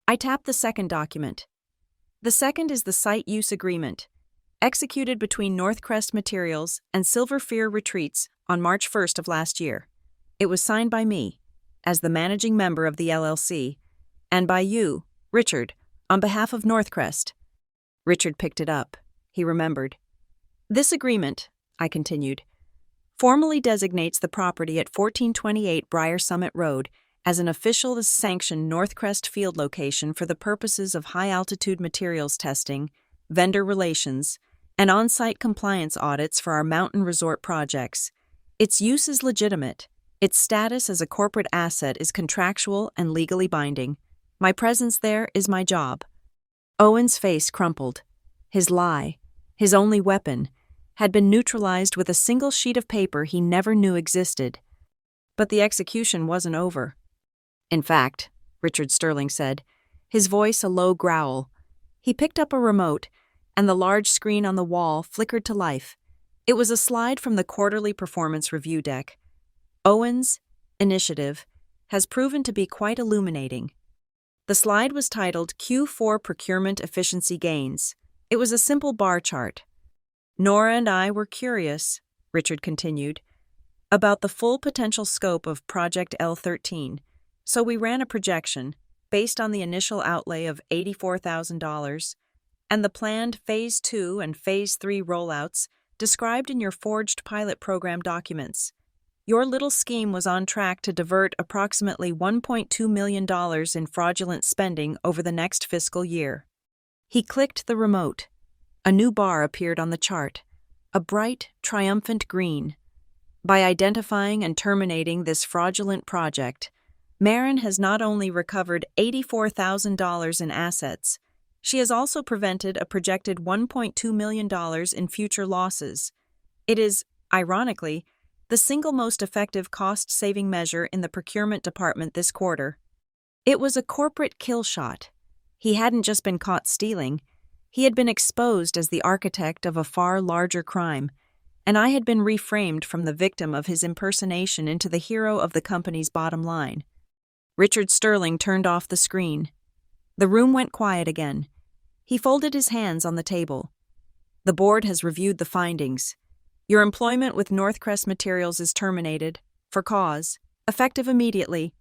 I tapped the second document. "The second is the Site Use Agreement, executed between Northcrest Materials and Silver Fir Retreats on March 1st of last year. It was signed by me, as the managing member of the LLC, and by you, Richard, on behalf of Northcrest." Richard picked it up. He remembered. "This agreement," I continued, "formally designates the property at 1428 Briar Summit Road as an official sanctioned Northcrest field location for the purposes of high-altitude materials testing, vendor relations, and on-site compliance audits for our mountain resort projects. Its use is legitimate. Its status as a corporate asset is contractual and legally binding. My presence there is my job." Owen's face crumpled. His lie, his only weapon, had been neutralized with a single sheet of paper he never knew existed. But the execution wasn't over. "In fact," Richard Sterling said, his voice a low growl. He picked up a remote, and the large screen on the wall flickered to life. It was a slide from the quarterly performance review deck. "Owen's initiative has proven to be quite illuminating. The slide was titled Q4 Procurement Efficiency Gains. It was a simple bar chart. Nora and I were curious, Richard continued, about the full potential scope of Project L13, so we ran a projection based on the initial outlay of $84,000 and the planned Phase 2 and Phase 3 rollouts described in your forged pilot program documents. Your little scheme was on track to divert approximately $1.2 million in fraudulent spending over the next fiscal year. He clicked the remote. A new bar appeared on the chart, a bright, triumphant green. By identifying and terminating this fraudulent project, Marin has not only recovered $84,000 in assets, she has also prevented a projected $1.2 million in future losses. It is, ironically, the single most effective cost-saving measure in the procurement department this quarter. It was a corporate kill shot. He hadn't just been caught stealing, he had been exposed as the architect of a far larger crime, and I had been reframed from the victim of his impersonation into the hero of the company's bottom line. Richard Sterling turned off the screen. The room went quiet again. He folded his hands on the table. The board has reviewed the findings. Your employment with Northcrest Materials is terminated, for cause, effective immediately.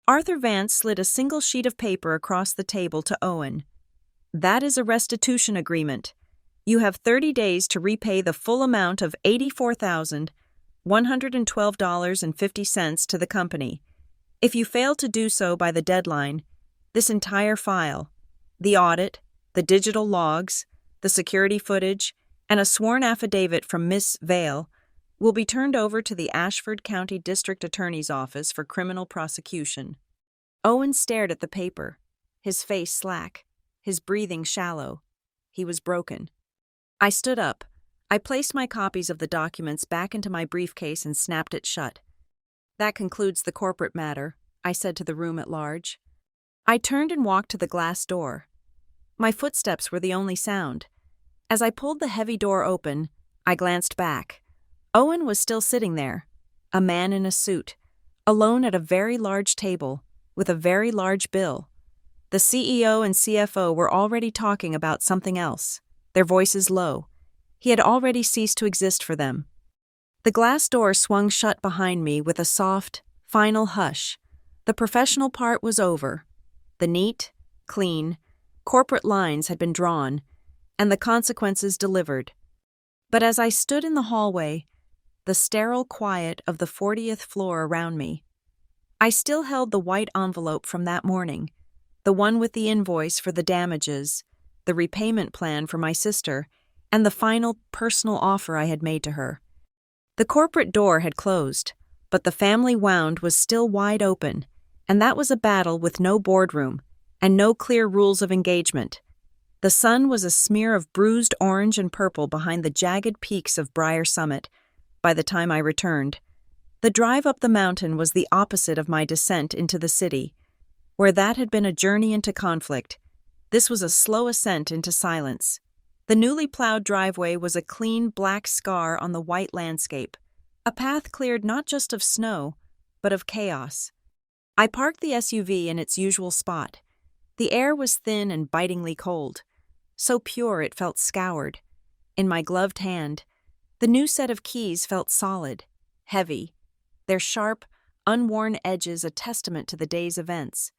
Arthur Vance slid a single sheet of paper across the table to Owen. That is a restitution agreement. You have 30 days to repay the full amount of $84,112.50 to the company. If you fail to do so by the deadline, this entire file, the audit, the digital logs, the security footage, and a sworn affidavit from Miss Vale will be turned over to the Ashford County District Attorney's Office for criminal prosecution. Owen stared at the paper, his face slack, his breathing shallow. He was broken. I stood up. I placed my copies of the documents back into my briefcase and snapped it shut. That concludes the corporate matter, I said to the room at large. I turned and walked to the glass door. My footsteps were the only sound. As I pulled the heavy door open, I glanced back. Owen was still sitting there, a man in a suit, alone at a very large table, with a very large bill. The CEO and CFO were already talking about something else, their voices low. He had already ceased to exist for them. The glass door swung shut behind me with a soft, final hush. The professional part was over. The neat, clean, corporate lines had been drawn, and the consequences delivered. But as I stood in the hallway, the sterile quiet of the 40th floor around me, I still held the white envelope from that morning, the one with the invoice for the damages, the repayment plan for my sister, and the final personal offer I had made to her. The corporate door had closed, but the family wound was still wide open, and that was a battle with no boardroom and no clear rules of engagement. The sun was a smear of bruised orange and purple behind the jagged peaks of Briar Summit by the time I returned. The drive up the mountain was the opposite of my descent into the city. Where that had been a journey into conflict, this was a slow ascent into silence. The newly plowed driveway was a clean black scar on the white landscape, a path cleared not just of snow, but of chaos. I parked the SUV in its usual spot. The air was thin and bitingly cold, so pure it felt scoured. In my gloved hand, the new set of keys felt solid, heavy, their sharp, unworn edges a testament to the day's events.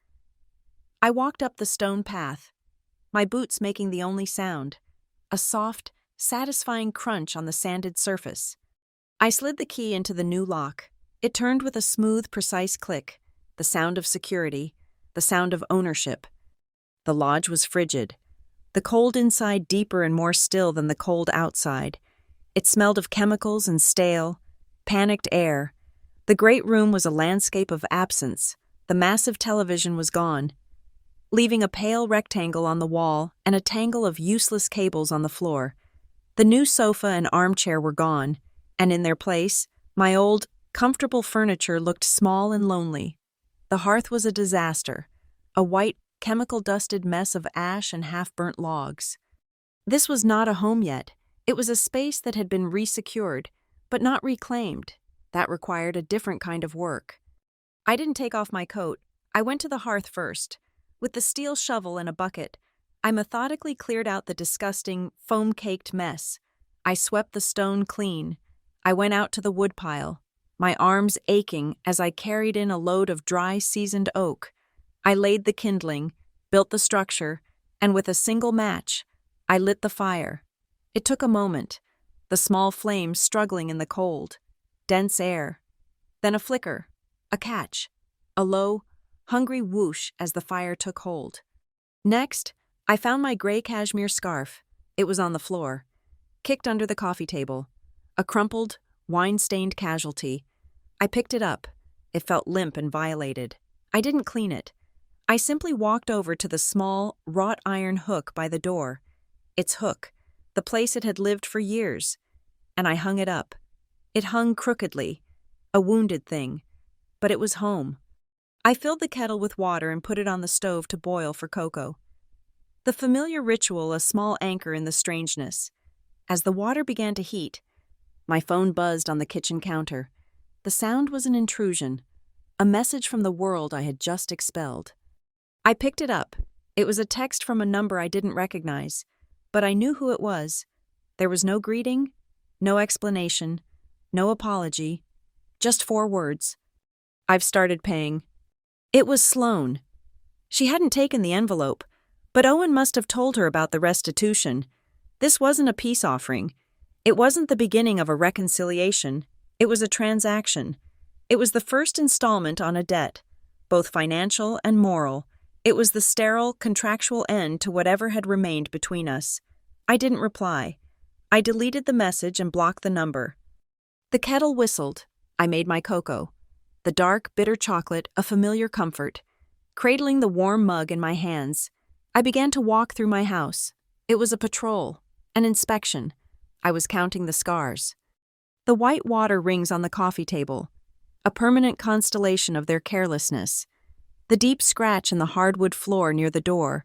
I walked up the stone path, my boots making the only sound, a soft, satisfying crunch on the sanded surface. I slid the key into the new lock. It turned with a smooth, precise click, the sound of security, the sound of ownership. The lodge was frigid, the cold inside deeper and more still than the cold outside. It smelled of chemicals and stale, panicked air. The great room was a landscape of absence. The massive television was gone, leaving a pale rectangle on the wall and a tangle of useless cables on the floor. The new sofa and armchair were gone, and in their place, my old, comfortable furniture looked small and lonely. The hearth was a disaster, a white, chemical-dusted mess of ash and half-burnt logs. This was not a home yet. It was a space that had been resecured, but not reclaimed. That required a different kind of work. I didn't take off my coat. I went to the hearth first. With the steel shovel and a bucket, I methodically cleared out the disgusting, foam-caked mess. I swept the stone clean. I went out to the woodpile, my arms aching as I carried in a load of dry, seasoned oak. I laid the kindling, built the structure, and with a single match, I lit the fire. It took a moment, the small flames struggling in the cold, dense air. Then a flicker, a catch, a low, hungry whoosh as the fire took hold. Next, I found my gray cashmere scarf. It was on the floor, kicked under the coffee table, a crumpled, wine-stained casualty. I picked it up. It felt limp and violated. I didn't clean it. I simply walked over to the small, wrought iron hook by the door. Its hook, the place it had lived for years. And I hung it up. It hung crookedly, a wounded thing. But it was home. I filled the kettle with water and put it on the stove to boil for cocoa. The familiar ritual, a small anchor in the strangeness. As the water began to heat, my phone buzzed on the kitchen counter. The sound was an intrusion, a message from the world I had just expelled. I picked it up. It was a text from a number I didn't recognize, but I knew who it was. There was no greeting, no explanation, no apology, just 4 words. I've started paying. It was Sloane. She hadn't taken the envelope, but Owen must have told her about the restitution. This wasn't a peace offering. It wasn't the beginning of a reconciliation. It was a transaction. It was the first installment on a debt, both financial and moral. It was the sterile, contractual end to whatever had remained between us. I didn't reply. I deleted the message and blocked the number. The kettle whistled. I made my cocoa. The dark, bitter chocolate, a familiar comfort. Cradling the warm mug in my hands, I began to walk through my house. It was a patrol, an inspection. I was counting the scars. The white water rings on the coffee table, a permanent constellation of their carelessness. The deep scratch in the hardwood floor near the door,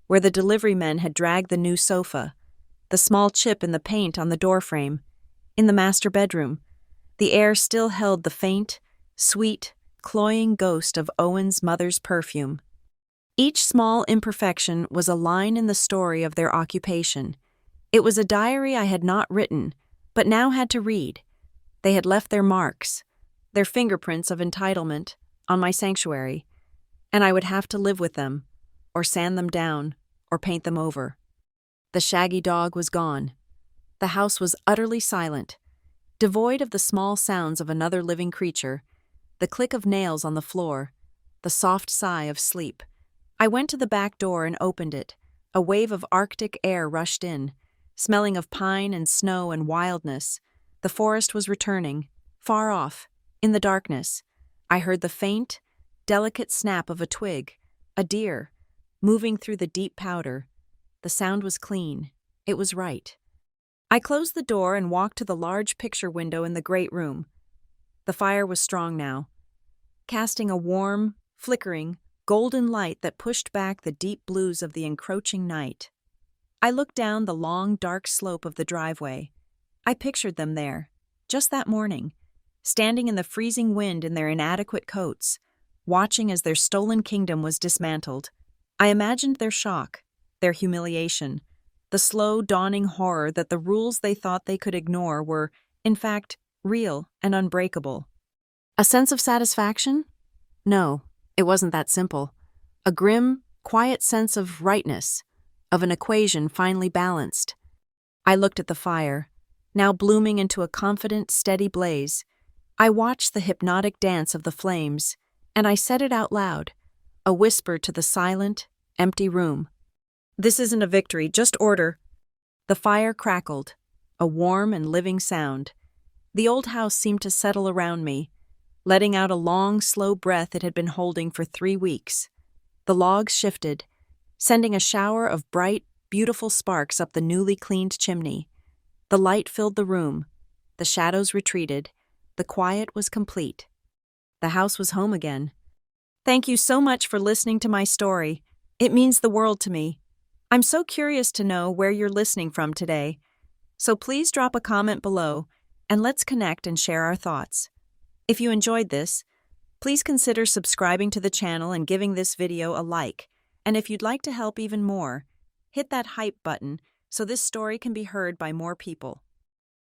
where the delivery men had dragged the new sofa. The small chip in the paint on the doorframe. In the master bedroom, the air still held the faint, sweet, cloying ghost of Owen's mother's perfume. Each small imperfection was a line in the story of their occupation. It was a diary I had not written, but now had to read. They had left their marks, their fingerprints of entitlement, on my sanctuary, and I would have to live with them, or sand them down, or paint them over. The shaggy dog was gone. The house was utterly silent, devoid of the small sounds of another living creature, the click of nails on the floor, the soft sigh of sleep. I went to the back door and opened it. A wave of Arctic air rushed in, smelling of pine and snow and wildness. The forest was returning, far off, in the darkness. I heard the faint, delicate snap of a twig, a deer, moving through the deep powder. The sound was clean. It was right. I closed the door and walked to the large picture window in the great room. The fire was strong now, casting a warm, flickering, golden light that pushed back the deep blues of the encroaching night. I looked down the long, dark slope of the driveway. I pictured them there, just that morning, standing in the freezing wind in their inadequate coats, watching as their stolen kingdom was dismantled. I imagined their shock, their humiliation, the slow, dawning horror that the rules they thought they could ignore were, in fact, real and unbreakable. A sense of satisfaction? No, it wasn't that simple. A grim, quiet sense of rightness, of an equation finally balanced. I looked at the fire, now blooming into a confident, steady blaze. I watched the hypnotic dance of the flames, and I said it out loud, a whisper to the silent, empty room. This isn't a victory, just order. The fire crackled, a warm and living sound. The old house seemed to settle around me, letting out a long, slow breath it had been holding for 3 weeks. The logs shifted, sending a shower of bright, beautiful sparks up the newly cleaned chimney. The light filled the room. The shadows retreated. The quiet was complete. The house was home again. Thank you so much for listening to my story. It means the world to me. I'm so curious to know where you're listening from today. So please drop a comment below, and let's connect and share our thoughts. If you enjoyed this, please consider subscribing to the channel and giving this video a like. And if you'd like to help even more, hit that hype button so this story can be heard by more people.